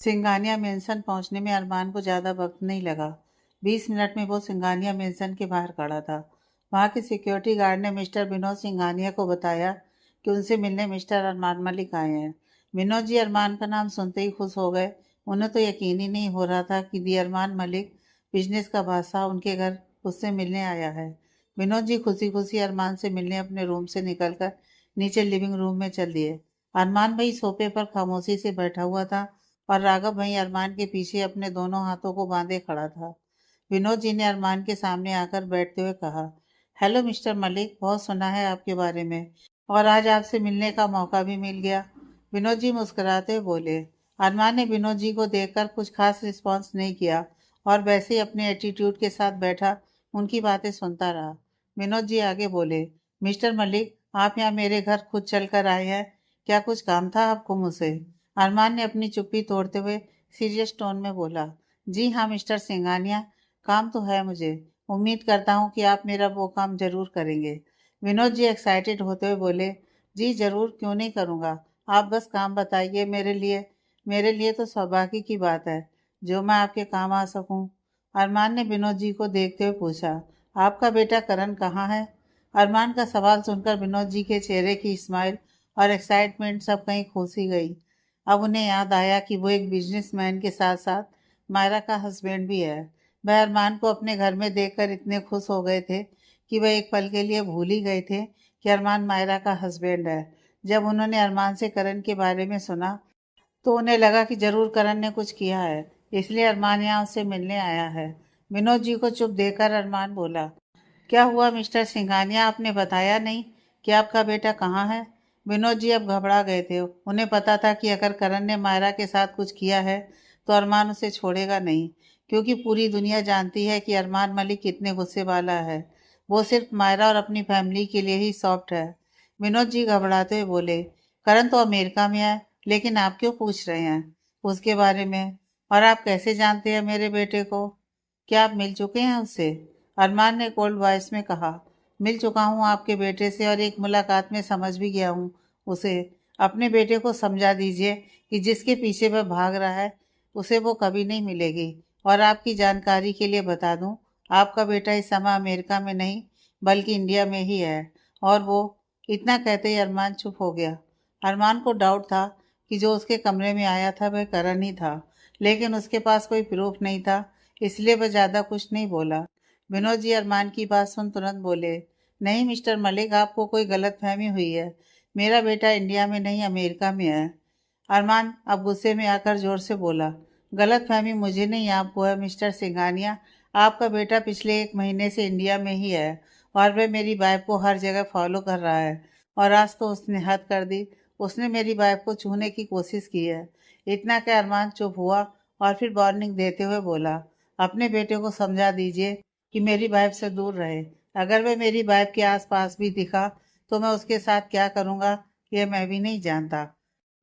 Singhania mention पहुंचने में अरमान को ज़्यादा वक्त नहीं लगा। 20 मिनट में वो सिंगानिया मेंशन के बाहर खड़ा था। वहां के सिक्योरिटी गार्ड ने मिस्टर विनोद सिंगानिया को बताया कि उनसे मिलने मिस्टर अरमान मलिक आए हैं। विनोद जी अरमान का नाम सुनते ही खुश हो गए। उन्हें तो यकीन ही नहीं हो रहा था कि दी अरमान मलिक, बिजनेस का बादशाह, उनके घर उससे मिलने आया है। विनोद जी खुशी खुशी अरमान से मिलने अपने रूम से निकलकर नीचे लिविंग रूम में चल दिए। अरमान भाई सोफे पर खामोशी से बैठा हुआ था और राघव भाई अरमान के पीछे अपने दोनों हाथों को बांधे खड़ा था। विनोद जी ने अरमान के सामने आकर बैठते हुए कहा, हेलो मिस्टर मलिक, बहुत सुना है आपके बारे में और आज आपसे मिलने का मौका भी मिल गया। विनोद जी मुस्कुराते हुए बोले। अरमान ने विनोद जी को देखकर कुछ खास रिस्पॉन्स नहीं किया और वैसे ही अपने एटीट्यूड के साथ बैठा उनकी बातें सुनता रहा। विनोद जी आगे बोले, मिस्टर मलिक, आप यहाँ मेरे घर खुद चल कर आए हैं, क्या कुछ काम था आपको मुझसे? अरमान ने अपनी चुप्पी तोड़ते हुए सीरियस टोन में बोला, जी हाँ मिस्टर सिंघानिया, काम तो है मुझे। उम्मीद करता हूँ कि आप मेरा वो काम जरूर करेंगे। विनोद जी एक्साइटेड होते हुए बोले, जी जरूर, क्यों नहीं करूँगा। आप बस काम बताइए, मेरे लिए तो सौभाग्य की बात है जो मैं आपके काम आ सकूं। अरमान ने विनोद जी को देखते हुए पूछा, आपका बेटा करण कहाँ है? अरमान का सवाल सुनकर विनोद जी के चेहरे की स्माइल और एक्साइटमेंट सब कहीं खो सी गई। अब उन्हें याद आया कि वो एक बिजनेसमैन के साथ साथ मायरा का हस्बैंड भी है। वह अरमान को अपने घर में देखकर इतने खुश हो गए थे कि वह एक पल के लिए भूल ही गए थे कि अरमान मायरा का हस्बैंड है। जब उन्होंने अरमान से करण के बारे में सुना तो उन्हें लगा कि जरूर करण ने कुछ किया है, इसलिए अरमान यहाँ उससे मिलने आया है। विनोद जी को चुप देखकर अरमान बोला, क्या हुआ मिस्टर सिंघानिया, आपने बताया नहीं कि आपका बेटा कहाँ है? विनोद जी अब घबरा गए थे। उन्हें पता था कि अगर करण ने मायरा के साथ कुछ किया है तो अरमान उसे छोड़ेगा नहीं, क्योंकि पूरी दुनिया जानती है कि अरमान मलिक कितने गुस्से वाला है। वो सिर्फ मायरा और अपनी फैमिली के लिए ही सॉफ्ट है। विनोद जी घबराते हुए बोले, करण तो अमेरिका में है, लेकिन आप क्यों पूछ रहे हैं उसके बारे में? और आप कैसे जानते हैं मेरे बेटे को? क्या आप मिल चुके हैं उससे? अरमान ने कोल्ड वॉइस में कहा, मिल चुका हूँ आपके बेटे से और एक मुलाकात में समझ भी गया हूँ उसे। अपने बेटे को समझा दीजिए कि जिसके पीछे वह भाग रहा है उसे वो कभी नहीं मिलेगी। और आपकी जानकारी के लिए बता दूं, आपका बेटा इस समय अमेरिका में नहीं बल्कि इंडिया में ही है। और वो, इतना कहते ही अरमान चुप हो गया। अरमान को डाउट था कि जो उसके कमरे में आया था वह करण ही था, लेकिन उसके पास कोई प्रूफ नहीं था, इसलिए वह ज़्यादा कुछ नहीं बोला। विनोद जी अरमान की बात सुन तुरंत बोले, नहीं मिस्टर मलिक, आपको कोई गलतफहमी हुई है। मेरा बेटा इंडिया में नहीं अमेरिका में है। अरमान अब गुस्से में आकर जोर से बोला, गलतफहमी मुझे नहीं आपको है मिस्टर सिंघानिया। आपका बेटा पिछले 1 महीने से इंडिया में ही है और वह मेरी वाइफ को हर जगह फॉलो कर रहा है। और आज तो उसने हद कर दी, उसने मेरी वाइफ को छूने की कोशिश की है। इतना क्या अरमान चुप हुआ और फिर वार्निंग देते हुए बोला, अपने बेटे को समझा दीजिए कि मेरी वाइफ से दूर रहे। अगर वह मेरी वाइफ के आसपास भी दिखा तो मैं उसके साथ क्या करूँगा यह मैं भी नहीं जानता।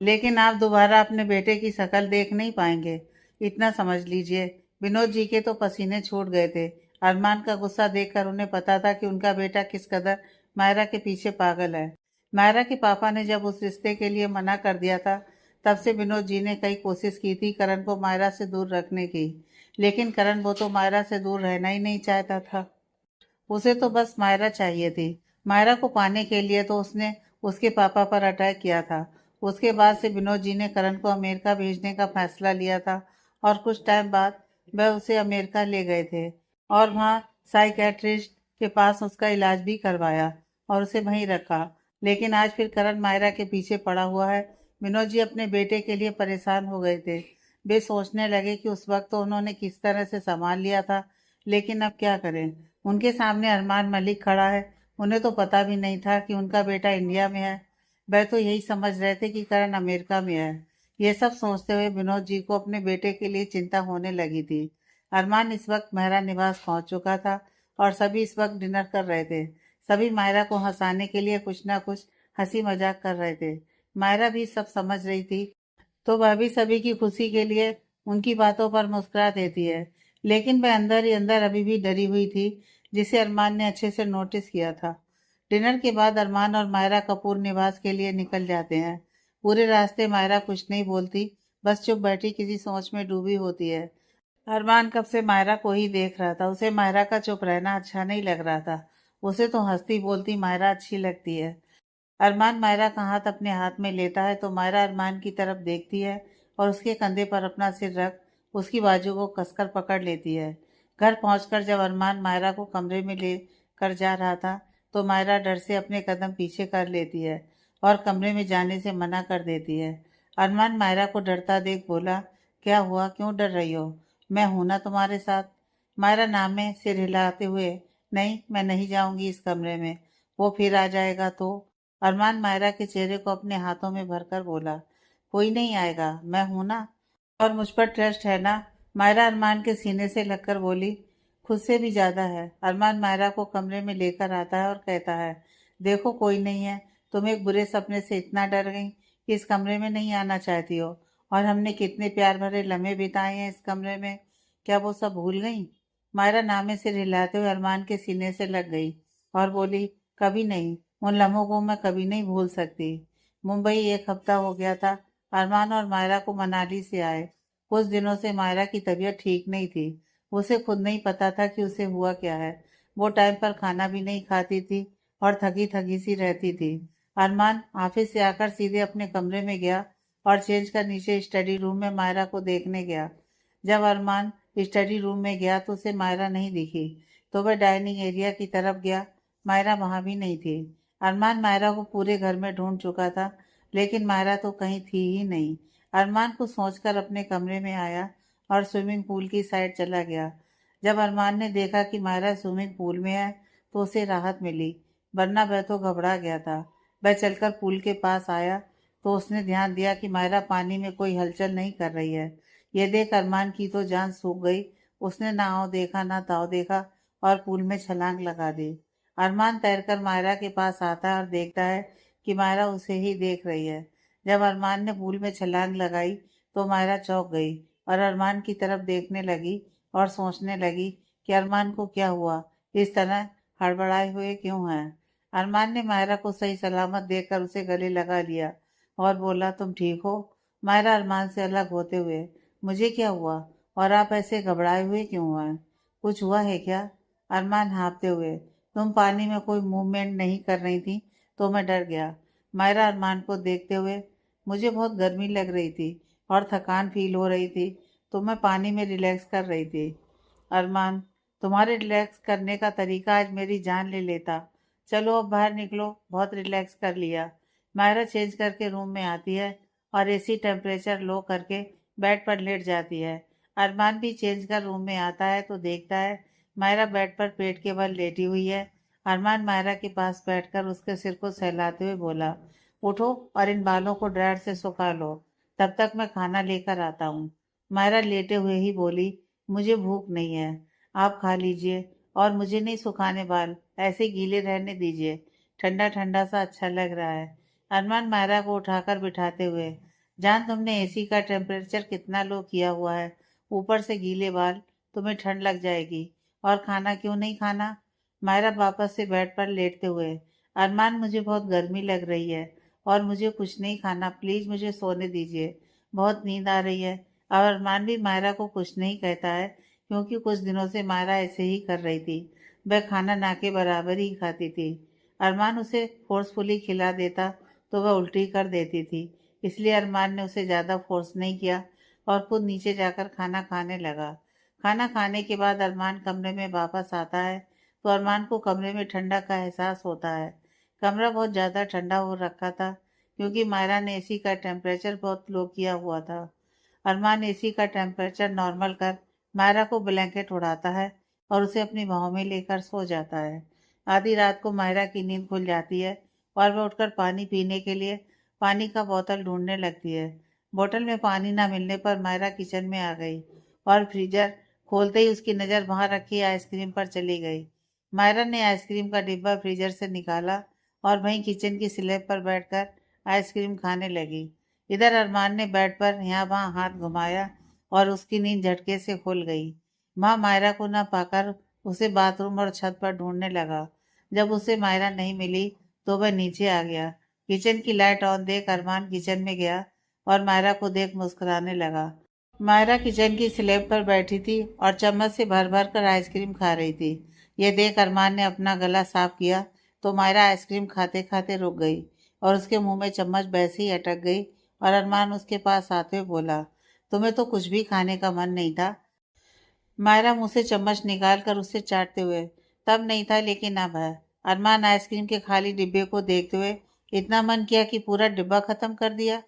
लेकिन आप दोबारा अपने बेटे की शक्ल देख नहीं पाएंगे, इतना समझ लीजिए। विनोद जी के तो पसीने छूट गए थे। अरमान का गुस्सा देखकर उन्हें पता था कि उनका बेटा किस कदर मायरा के पीछे पागल है। मायरा के पापा ने जब उस रिश्ते के लिए मना कर दिया था, तब से विनोद जी ने कई कोशिश की थी करण को मायरा से दूर रखने की, लेकिन करण वो तो मायरा से दूर रहना ही नहीं चाहता था। उसे तो बस मायरा चाहिए थी। मायरा को पाने के लिए तो उसने उसके पापा पर अटैक किया था। उसके बाद से विनोद जी ने करण को अमेरिका भेजने का फैसला लिया था और कुछ टाइम बाद वह उसे अमेरिका ले गए थे और वहाँ साइकेट्रिस्ट के पास उसका इलाज भी करवाया और उसे वहीं रखा। लेकिन आज फिर करण मायरा के पीछे पड़ा हुआ है। विनोद जी अपने बेटे के लिए परेशान हो गए थे। वे सोचने लगे कि उस वक्त तो उन्होंने किस तरह से संभाल लिया था, लेकिन अब क्या करें। उनके सामने अरमान मलिक खड़ा है। उन्हें तो पता भी नहीं था कि उनका बेटा इंडिया में है। वह तो यही समझ रहे थे कि करण अमेरिका में है। ये सब सोचते हुए विनोद जी को अपने बेटे के लिए चिंता होने लगी थी। अरमान इस वक्त मेहरा निवास पहुंच चुका था और सभी इस वक्त डिनर कर रहे थे। सभी मायरा को हंसाने के लिए कुछ ना कुछ हंसी मजाक कर रहे थे। मायरा भी सब समझ रही थी, तो वह भी सभी की खुशी के लिए उनकी बातों पर मुस्कुरा देती है। लेकिन वह अंदर ही अंदर अभी भी डरी हुई थी, जिसे अरमान ने अच्छे से नोटिस किया था। डिनर के बाद अरमान और मायरा कपूर निवास के लिए निकल जाते हैं। पूरे रास्ते मायरा कुछ नहीं बोलती, बस चुप बैठी किसी सोच में डूबी होती है। अरमान कब से मायरा को ही देख रहा था। उसे मायरा का चुप रहना अच्छा नहीं लग रहा था। उसे तो हंसती बोलती मायरा अच्छी लगती है। अरमान मायरा का हाथ अपने हाथ में लेता है तो मायरा अरमान की तरफ देखती है और उसके कंधे पर अपना सिर रख उसकी बाजू को कसकर पकड़ लेती है। घर पहुंचकर जब अरमान मायरा को कमरे में ले कर जा रहा था तो मायरा डर से अपने कदम पीछे कर लेती है और कमरे में जाने से मना कर देती है। अरमान मायरा को डरता देख बोला, क्या हुआ, क्यों डर रही हो? मैं हूं ना तुम्हारे साथ। मायरा नामे सिर हिलाते हुए, नहीं, मैं नहीं जाऊंगी इस कमरे में। वो फिर आ जाएगा तो? अरमान मायरा के चेहरे को अपने हाथों में भरकर बोला, कोई नहीं आएगा, मैं हूं ना, और मुझ पर ट्रस्ट है ना? मायरा अरमान के सीने से लगकर बोली, खुद से भी ज्यादा है। अरमान मायरा को कमरे में लेकर आता है और कहता है, देखो कोई नहीं है। तुम एक बुरे सपने से इतना डर गई कि इस कमरे में नहीं आना चाहती हो, और हमने कितने प्यार भरे लम्हे बिताए हैं इस कमरे में, क्या वो सब भूल गई? मायरा नामे से हिलाते हुए अरमान के सीने से लग गई और बोली, कभी नहीं, उन लम्हों को मैं कभी नहीं भूल सकती। मुंबई 1 हफ्ता हो गया था। अरमान और मायरा को मनाली से आए। कुछ दिनों से मायरा की तबीयत ठीक नहीं थी। उसे खुद नहीं पता था कि उसे हुआ क्या है। वो टाइम पर खाना भी नहीं खाती थी और थकी थकी सी रहती थी। अरमान ऑफिस से आकर सीधे अपने कमरे में गया और चेंज कर नीचे स्टडी रूम में मायरा को देखने गया। जब अरमान स्टडी रूम में गया तो उसे मायरा नहीं दिखी, तो वह डाइनिंग एरिया की तरफ गया। मायरा वहां भी नहीं थी। अरमान मायरा को पूरे घर में ढूंढ चुका था, लेकिन मायरा तो कहीं थी ही नहीं। अरमान को सोचकर अपने कमरे में आया और स्विमिंग पूल की साइड चला गया। जब अरमान ने देखा कि मायरा स्विमिंग पूल में है तो उसे राहत मिली, वरना वह तो घबरा गया था। वह चलकर पूल के पास आया तो उसने ध्यान दिया कि मायरा पानी में कोई हलचल नहीं कर रही है। ये देख अरमान की तो जान सूख गई। उसने ना आओ देखा ना ताव देखा और पूल में छलांग लगा दी। अरमान तैरकर मायरा के पास आता है और देखता है कि मायरा उसे ही देख रही है। जब अरमान ने पूल में छलांग लगाई तो मायरा चौंक गई और अरमान की तरफ देखने लगी और सोचने लगी कि अरमान को क्या हुआ, इस तरह हड़बड़ाए हुए क्यों है। अरमान ने मायरा को सही सलामत देखकर उसे गले लगा लिया और बोला, तुम ठीक हो? मायरा अरमान से अलग होते हुए, मुझे क्या हुआ, और आप ऐसे घबराए हुए क्यों हैं? कुछ हुआ है क्या? अरमान हाँफते हुए, तुम पानी में कोई मूवमेंट नहीं कर रही थी तो मैं डर गया। मायरा अरमान को देखते हुए, मुझे बहुत गर्मी लग रही थी और थकान फील हो रही थी तो मैं पानी में रिलैक्स कर रही थी। अरमान, तुम्हारे रिलैक्स करने का तरीका आज मेरी जान ले लेता। चलो अब बाहर निकलो, बहुत रिलैक्स कर लिया। मायरा चेंज करके रूम में आती है और एसी टेम्परेचर लो करके बेड पर लेट जाती है। अरमान भी चेंज कर रूम में आता है तो देखता है मायरा बेड पर पेट के बल लेटी हुई है। अरमान मायरा के पास बैठकर उसके सिर को सहलाते हुए बोला, उठो और इन बालों को ड्रायर से सुखा लो, तब तक मैं खाना लेकर आता हूँ। मायरा लेटे हुए ही बोली, मुझे भूख नहीं है, आप खा लीजिए, और मुझे नहीं सुखाने बाल, ऐसे गीले रहने दीजिए, ठंडा ठंडा सा अच्छा लग रहा है। अरमान मायरा को उठाकर बिठाते हुए, जान तुमने एसी का टेम्परेचर कितना लो किया हुआ है, ऊपर से गीले बाल, तुम्हें ठंड लग जाएगी, और खाना क्यों नहीं खाना? मायरा वापस से बेड पर लेटते हुए, अरमान मुझे बहुत गर्मी लग रही है और मुझे कुछ नहीं खाना, प्लीज मुझे सोने दीजिए, बहुत नींद आ रही है। और अरमान भी मायरा को कुछ नहीं कहता है क्योंकि कुछ दिनों से मायरा ऐसे ही कर रही थी। वह खाना ना के बराबर ही खाती थी। अरमान उसे फोर्सफुली खिला देता तो वह उल्टी कर देती थी, इसलिए अरमान ने उसे ज़्यादा फोर्स नहीं किया और खुद नीचे जाकर खाना खाने लगा। खाना खाने के बाद अरमान कमरे में वापस आता है तो अरमान को कमरे में ठंडा का एहसास होता है। कमरा बहुत ज़्यादा ठंडा हो रखा था क्योंकि मायरा ने एसी का टेम्परेचर बहुत लो किया हुआ था। अरमान एसी का टेम्परेचर नॉर्मल कर मायरा को ब्लैंकेट उड़ाता है और उसे अपनी बाहों में लेकर सो जाता है। आधी रात को मायरा की नींद खुल जाती है और वह उठकर पानी पीने के लिए पानी का बोतल ढूंढने लगती है। बोतल में पानी न मिलने पर मायरा किचन में आ गई और फ्रीजर खोलते ही उसकी नज़र वहां रखी आइसक्रीम पर चली गई। मायरा ने आइसक्रीम का डिब्बा फ्रीजर से निकाला और वहीं किचन की स्लैब पर बैठकर आइसक्रीम खाने लगी। इधर अरमान ने बेड पर यहाँ वहाँ हाथ घुमाया और उसकी नींद झटके से खुल गई। माँ मायरा को न पाकर उसे बाथरूम और छत पर ढूंढने लगा। जब उसे मायरा नहीं मिली तो वह नीचे आ गया। किचन की लाइट ऑन देख अरमान किचन में गया और मायरा को देख मुस्कुराने लगा। मायरा किचन की स्लैब पर बैठी थी और चम्मच से भर भर कर आइसक्रीम खा रही थी। ये देख अरमान ने अपना गला साफ किया तो मायरा आइसक्रीम खाते खाते रुक गई और उसके मुंह में चम्मच वैसे ही अटक गई और अरमान उसके पास आते हुए बोला, तुम्हें तो कुछ भी खाने का मन नहीं था? मायरा मुंह से चम्मच निकाल कर उसे चाटते हुए, तब नहीं था लेकिन अब है। अरमान आइसक्रीम के खाली डिब्बे को देखते हुए, इतना मन किया कि पूरा डिब्बा खत्म कर दिया?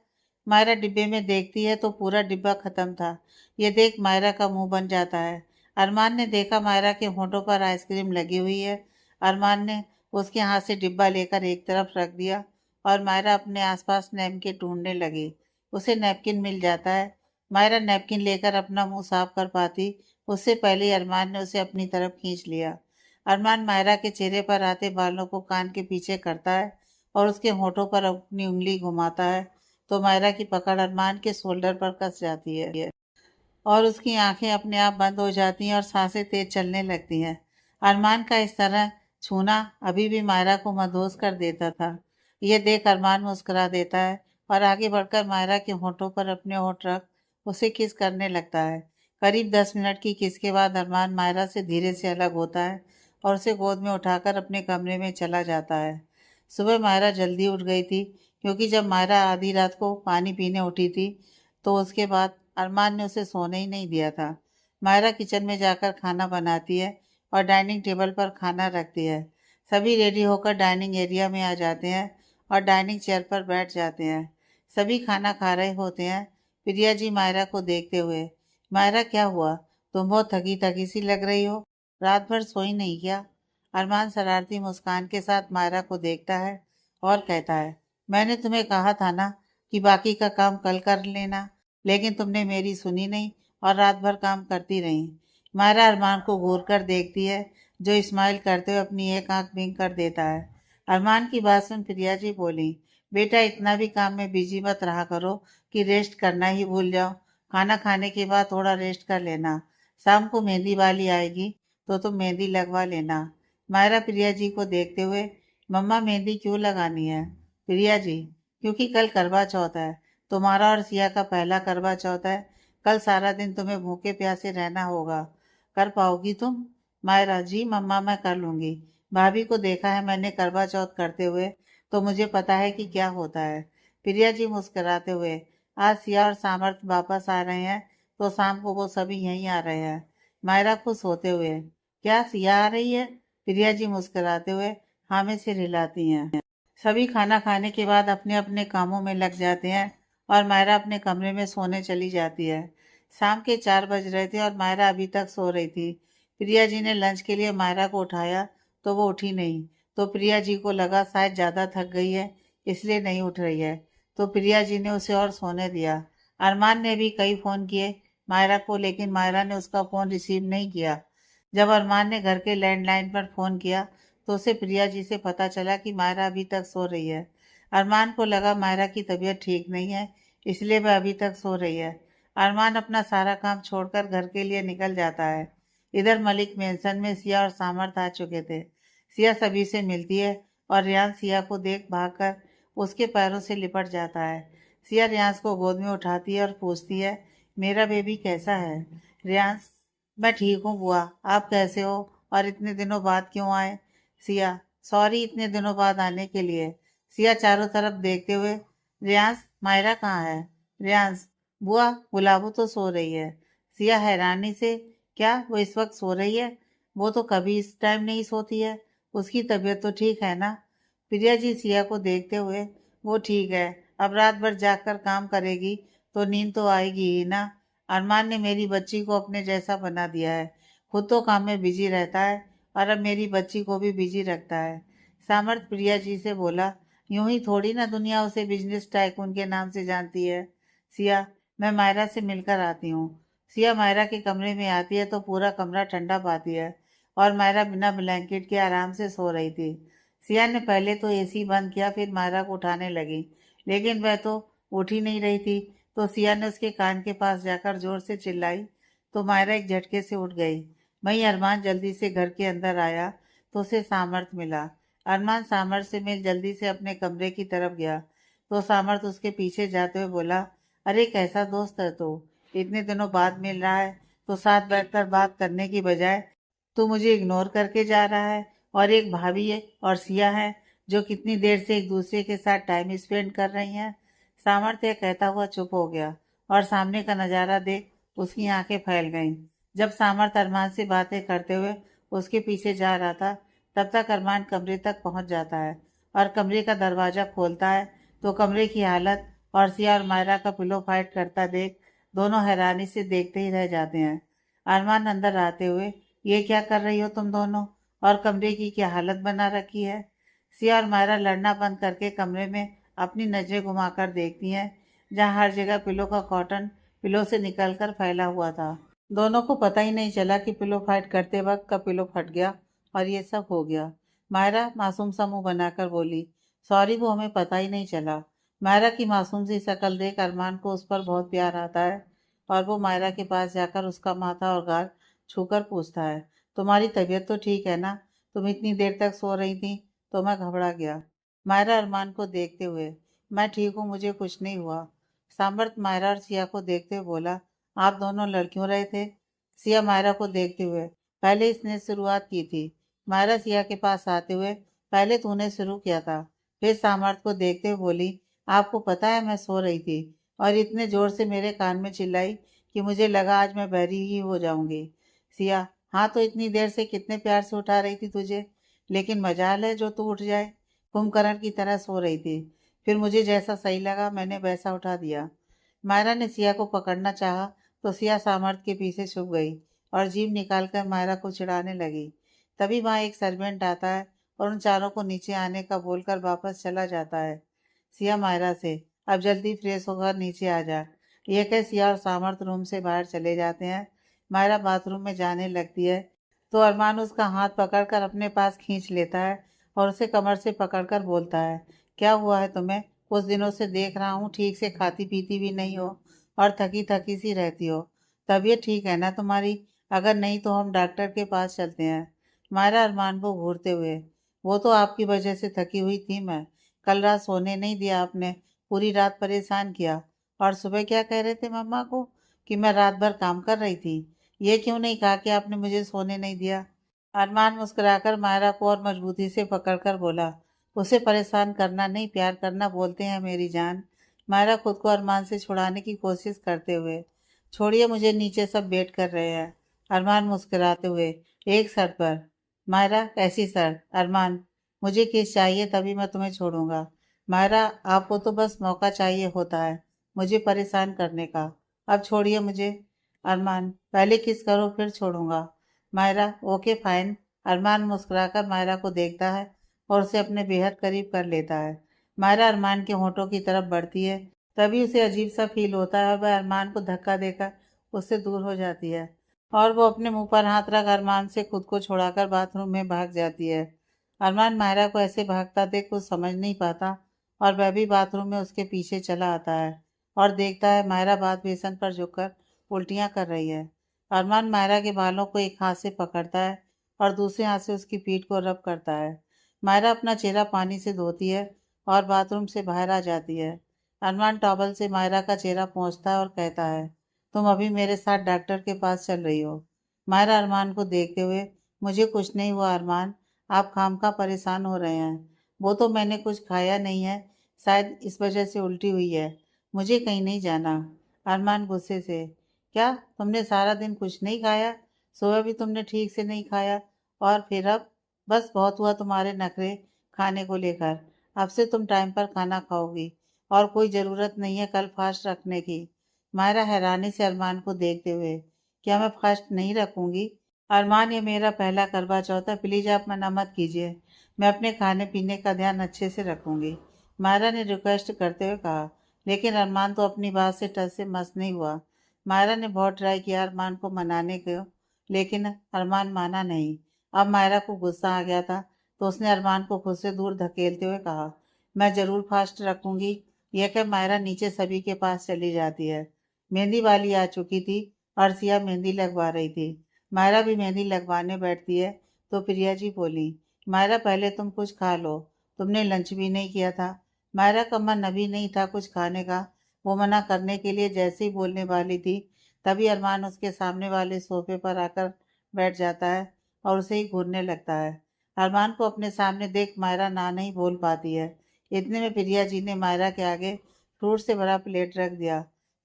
मायरा डिब्बे में देखती है तो पूरा डिब्बा खत्म था। ये देख मायरा का मुंह बन जाता है। अरमान ने देखा मायरा के होंठों पर आइसक्रीम लगी हुई है। अरमान ने उसके हाथ से डिब्बा लेकर एक तरफ रख दिया और मायरा अपने आसपास नैपकिन ढूंढने लगी। उसे नैपकिन मिल जाता है। मायरा नैपकिन लेकर अपना मुंह साफ कर पाती उससे पहले ही अरमान ने उसे अपनी तरफ खींच लिया। अरमान मायरा के चेहरे पर आते बालों को कान के पीछे करता है और उसके होठों पर अपनी उंगली घुमाता है तो मायरा की पकड़ अरमान के शोल्डर पर कस जाती है और उसकी आंखें अपने आप बंद हो जाती हैं और सांसें तेज चलने लगती हैं। अरमान का इस तरह छूना अभी भी मायरा को मदहोश कर देता था। यह देख अरमान मुस्कुरा देता है और आगे बढ़कर मायरा के होठों पर अपने होठ रख उसे किस करने लगता है। करीब 10 मिनट की किस के बाद अरमान मायरा से धीरे से अलग होता है और उसे गोद में उठाकर अपने कमरे में चला जाता है। सुबह मायरा जल्दी उठ गई थी क्योंकि जब मायरा आधी रात को पानी पीने उठी थी तो उसके बाद अरमान ने उसे सोने ही नहीं दिया था। मायरा किचन में जाकर खाना बनाती है और डाइनिंग टेबल पर खाना रखती है। सभी रेडी होकर डाइनिंग एरिया में आ जाते हैं और डाइनिंग चेयर पर बैठ जाते हैं। सभी खाना खा रहे होते हैं। प्रिया जी मायरा को देखते हुए, मायरा क्या हुआ? तुम बहुत थकी थकी सी लग रही हो। रात भर सोई नहीं क्या? अरमान शरारती मुस्कान के साथ मायरा को देखता है और कहता है, मैंने तुम्हें कहा था ना कि बाकी का काम कल कर लेना, लेकिन तुमने मेरी सुनी नहीं और रात भर काम करती रही। मायरा अरमान को घूर कर देखती है जो स्माइल करते हुए अपनी एक आंख बिंग कर देता है। अरमान की बात सुन प्रिया जी बोली, बेटा इतना भी काम में बिजी मत रहा करो कि रेस्ट करना ही भूल जाओ। खाना खाने के बाद थोड़ा रेस्ट कर लेना। शाम को मेहंदी वाली आएगी तो तुम मेहंदी लगवा लेना। मायरा प्रिया जी को देखते हुए, मम्मा मेहंदी क्यों लगानी है? प्रिया जी, क्योंकि कल करवा चौथ है। तुम्हारा और सिया का पहला करवा चौथ है। कल सारा दिन तुम्हें भूखे प्यासे रहना होगा। कर पाओगी तुम? मायरा जी, मम्मा मैं कर लूंगी। भाभी को देखा है मैंने करवा चौथ करते हुए, तो मुझे पता है कि क्या होता है। प्रिया जी मुस्कुराते हुए, आज सिया और सामर्थ वापस आ रहे हैं तो शाम को वो सभी यहीं आ रहे हैं। मायरा खुश होते हुए, क्या सिया आ रही है? प्रिया जी मुस्कुराते हुए हाँ में सिर हिलाती हैं। सभी खाना खाने के बाद अपने अपने कामों में लग जाते हैं और मायरा अपने कमरे में सोने चली जाती है। शाम के 4 बज रहे थे और मायरा अभी तक सो रही थी। प्रिया जी ने लंच के लिए मायरा को उठाया तो वो उठी नहीं। तो प्रिया जी को लगा शायद ज़्यादा थक गई है इसलिए नहीं उठ रही है, तो प्रिया जी ने उसे और सोने दिया। अरमान ने भी कई फ़ोन किए मायरा को, लेकिन मायरा ने उसका फ़ोन रिसीव नहीं किया। जब अरमान ने घर के लैंडलाइन पर फ़ोन किया तो उसे प्रिया जी से पता चला कि मायरा अभी तक सो रही है। अरमान को लगा मायरा की तबीयत ठीक नहीं है इसलिए वह अभी तक सो रही है। अरमान अपना सारा काम छोड़कर घर के लिए निकल जाता है। इधर मलिक मेंशन में सिया और सामर्थ आ चुके थे। सिया सभी से मिलती है और रियान सिया को देख भागकर उसके पैरों से लिपट जाता है। सिया रियांस को गोद में उठाती है और पूछती है, मेरा बेबी कैसा है? रियांस, मैं ठीक हूँ बुआ, आप कैसे हो और इतने दिनों बाद क्यों आए? सिया, सॉरी इतने दिनों बाद आने के लिए। सिया चारों तरफ देखते हुए, रियांस मायरा कहाँ है? रियांस, बुआ गुलाबो तो सो रही है। सिया हैरानी से, क्या वो इस वक्त सो रही है? वो तो कभी इस टाइम नहीं सोती है। उसकी तबीयत तो ठीक है ना? प्रिया जी सिया को देखते हुए, वो ठीक है, अब रात भर जागकर काम करेगी तो नींद तो आएगी ही ना। अरमान ने मेरी बच्ची को अपने जैसा बना दिया है। खुद तो काम में बिजी रहता है और अब मेरी बच्ची को भी बिजी रखता है। सामर्थ प्रिया जी से बोला, यूं ही थोड़ी ना दुनिया उसे बिजनेस टाइकून के नाम से जानती है। सिया, मैं मायरा से मिलकर आती हूँ। सिया मायरा के कमरे में आती है तो पूरा कमरा ठंडा पाती है और मायरा बिना ब्लैंकेट के आराम से सो रही थी। सिया ने पहले तो एसी बंद किया फिर मायरा को उठाने लगी, लेकिन वह तो उठ ही नहीं रही थी। तो सिया ने उसके कान के पास जाकर जोर से चिल्लाई तो मायरा एक झटके से उठ गई। वहीं अरमान जल्दी से घर के अंदर आया तो उसे सामर्थ मिला। अरमान सामर्थ से मिल जल्दी से अपने कमरे की तरफ गया तो सामर्थ उसके पीछे जाते हुए बोला, अरे कैसा दोस्त है तू, इतने दिनों बाद मिल रहा है तो साथ बैठकर बात करने की बजाय तू मुझे इग्नोर करके जा रहा है। और एक भाभी है और सिया है जो कितनी देर से एक दूसरे के साथ टाइम स्पेंड कर रही हैं। सामर्थ्य कहता हुआ चुप हो गया और सामने का नजारा देख उसकी आंखें फैल गईं। जब सामर्थ्य अरमान से बातें करते हुए उसके पीछे जा रहा था, तब तक अरमान कमरे तक पहुंच जाता है और कमरे का दरवाजा खोलता है तो कमरे की हालत और सिया और मायरा का पिलो फाइट करता देख दोनों हैरानी से देखते ही रह जाते हैं। अरमान अंदर आते हुए, ये क्या कर रही हो तुम दोनों, और कमरे की क्या हालत बना रखी है। सिया और मायरा लड़ना बंद करके कमरे में अपनी नजरें घुमाकर देखती हैं, जहाँ हर जगह पिलो का कॉटन पिलो से निकलकर फैला हुआ था। दोनों को पता ही नहीं चला कि पिलो फाइट करते वक्त का पिलो फट गया और ये सब हो गया। मायरा मासूम सा मुंह बनाकर बोली, सॉरी, वो हमें पता ही नहीं चला। मायरा की मासूम सी शक्ल देख अरमान को उस पर बहुत प्यार आता है और वो मायरा के पास जाकर उसका माथा और गाल छूकर पूछता है, तुम्हारी तबीयत तो ठीक है ना? तुम इतनी देर तक सो रही थी तो मैं घबरा गया। मायरा अरमान को देखते हुए, मैं ठीक हूँ, मुझे कुछ नहीं हुआ। सामर्थ मायरा और सिया को देखते हुए बोला, आप दोनों लड़ क्यों रहे थे? सिया मायरा को देखते हुए, पहले इसने शुरुआत की थी। मायरा सिया के पास आते हुए, पहले तूने शुरू किया था। फिर सामर्थ को देखते हुए बोली, आपको पता है मैं सो रही थी और इतने जोर से मेरे कान में चिल्लाई कि मुझे लगा आज मैं बहरी ही हो जाऊंगी। सिया, हाँ तो इतनी देर से कितने प्यार से उठा रही थी तुझे, लेकिन मजाल है जो तू उठ जाए। कुंभकर्ण की तरह सो रही थी, फिर मुझे जैसा सही लगा मैंने वैसा उठा दिया। मायरा ने सिया को पकड़ना चाहा तो सिया सामर्थ के पीछे छुप गई और जीभ निकालकर मायरा को चिढ़ाने लगी। तभी वहां एक सर्वेंट आता है और उन चारों को नीचे आने का बोलकर वापस चला जाता है। सिया मायरा से, अब जल्दी फ्रेश होकर नीचे आ जा। यह कह सिया और सामर्थ रूम से बाहर चले जाते हैं। मायरा बाथरूम में जाने लगती है तो अरमान उसका हाथ पकड़कर अपने पास खींच लेता है और उसे कमर से पकड़कर बोलता है, क्या हुआ है तुम्हें? कुछ दिनों से देख रहा हूँ ठीक से खाती पीती भी नहीं हो और थकी थकी सी रहती हो। तबीयत ठीक है ना तुम्हारी? अगर नहीं तो हम डॉक्टर के पास चलते हैं। मायरा अरमान को घूरते हुए, वो तो आपकी वजह से थकी हुई थी मैं। कल रात सोने नहीं दिया आपने, पूरी रात परेशान किया। और सुबह क्या कह रहे थे मम्मा को? कि मैं रात भर काम कर रही थी। ये क्यों नहीं कहा कि आपने मुझे सोने नहीं दिया? अरमान मुस्कुराकर मायरा को और मजबूती से पकड़कर बोला, उसे परेशान करना नहीं प्यार करना बोलते हैं मेरी जान। मायरा खुद को अरमान से छुड़ाने की कोशिश करते हुए, छोड़िए मुझे, नीचे सब वेट कर रहे हैं। अरमान मुस्कुराते हुए, एक शर्त पर। मायरा, कैसी शर्त? अरमान, मुझे किस चाहिए तभी मैं तुम्हें छोड़ूंगा। मायरा, आपको तो बस मौका चाहिए होता है मुझे परेशान करने का। अब छोड़िए मुझे। अरमान, पहले किस करो फिर छोड़ूंगा। Myra, okay fine. अरमान मुस्कुराकर मायरा को देखता है और उसे अपने बेहद करीब कर लेता है। मायरा अरमान के होठों की तरफ बढ़ती है, तभी उसे अजीब सा फील होता है और वह अरमान को धक्का देकर उससे दूर हो जाती है और वो अपने मुंह पर हाथ रख अरमान से खुद को छुड़ाकर बाथरूम में भाग जाती है। अरमान मायरा को ऐसे भागता देख कुछ समझ नहीं पाता और वह भी बाथरूम में उसके पीछे चला आता है और देखता है मायरा बाथ बेसन पर झुककर उल्टियां कर रही है। अरमान मायरा के बालों को एक हाथ से पकड़ता है और दूसरे हाथ से उसकी पीठ को रब करता है। मायरा अपना चेहरा पानी से धोती है और बाथरूम से बाहर आ जाती है। अरमान टॉवल से मायरा का चेहरा पोंछता है और कहता है, तुम अभी मेरे साथ डॉक्टर के पास चल रही हो। मायरा अरमान को देखते हुए, मुझे कुछ नहीं हुआ अरमान, आप खामखा परेशान हो रहे हैं। वो तो मैंने कुछ खाया नहीं है, शायद इस वजह से उल्टी हुई है। मुझे कहीं नहीं जाना। अरमान गुस्से से, क्या तुमने सारा दिन कुछ नहीं खाया? सुबह भी तुमने ठीक से नहीं खाया और फिर अब? बस बहुत हुआ तुम्हारे नखरे खाने को लेकर। अब से तुम टाइम पर खाना खाओगी और कोई ज़रूरत नहीं है कल फास्ट रखने की। मायरा हैरानी से अरमान को देखते हुए, क्या मैं फास्ट नहीं रखूंगी? अरमान, ये मेरा पहला करवा चौथ है, प्लीज़ आप मना मत कीजिए। मैं अपने खाने पीने का ध्यान अच्छे से रखूंगी। मायरा ने रिक्वेस्ट करते हुए कहा, लेकिन अरमान तो अपनी बात से टस से मस नहीं हुआ। मायरा ने बहुत ट्राई किया अरमान को मनाने को, लेकिन अरमान माना नहीं। अब मायरा को गुस्सा आ गया था तो उसने अरमान को खुद से दूर धकेलते हुए कहा, मैं ज़रूर फास्ट रखूंगी। यह कह मायरा नीचे सभी के पास चली जाती है। मेहंदी वाली आ चुकी थी और सिया मेहंदी लगवा रही थी। मायरा भी मेहंदी लगवाने बैठती है तो प्रिया जी बोली, मायरा पहले तुम कुछ खा लो, तुमने लंच भी नहीं किया था। मायरा का मन अभी नहीं था कुछ खाने का, वो मना करने के लिए जैसे ही बोलने वाली थी, तभी अरमान उसके सामने वाले सोफे पर आकर बैठ जाता है और उसे ही घूरने लगता है। अरमान को अपने सामने देख मायरा ना नहीं बोल पाती है। इतने में प्रिया जी ने मायरा के आगे फ्रूट से भरा प्लेट रख दिया।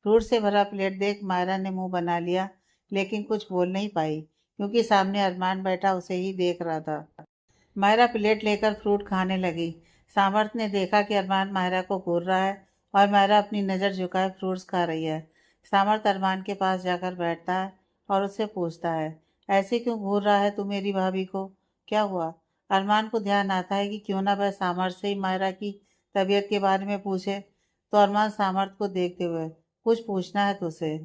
फ्रूट से भरा प्लेट देख मायरा ने मुंह बना लिया, लेकिन कुछ बोल नहीं पाई, क्योंकि सामने अरमान बैठा उसे ही देख रहा था। मायरा प्लेट लेकर फ्रूट खाने लगी। सामर्थ ने देखा कि अरमान मायरा को घूर रहा है और मायरा अपनी नज़र झुकाए फ्रूट्स खा रही है। सामर्थ अरमान के पास जाकर बैठता है और उससे पूछता है, ऐसे क्यों घूर रहा है तू मेरी भाभी को? क्या हुआ? अरमान को ध्यान आता है कि क्यों ना वह सामर्थ से ही मायरा की तबीयत के बारे में पूछे। तो अरमान सामर्थ को देखते हुए, कुछ पूछना है तुझसे?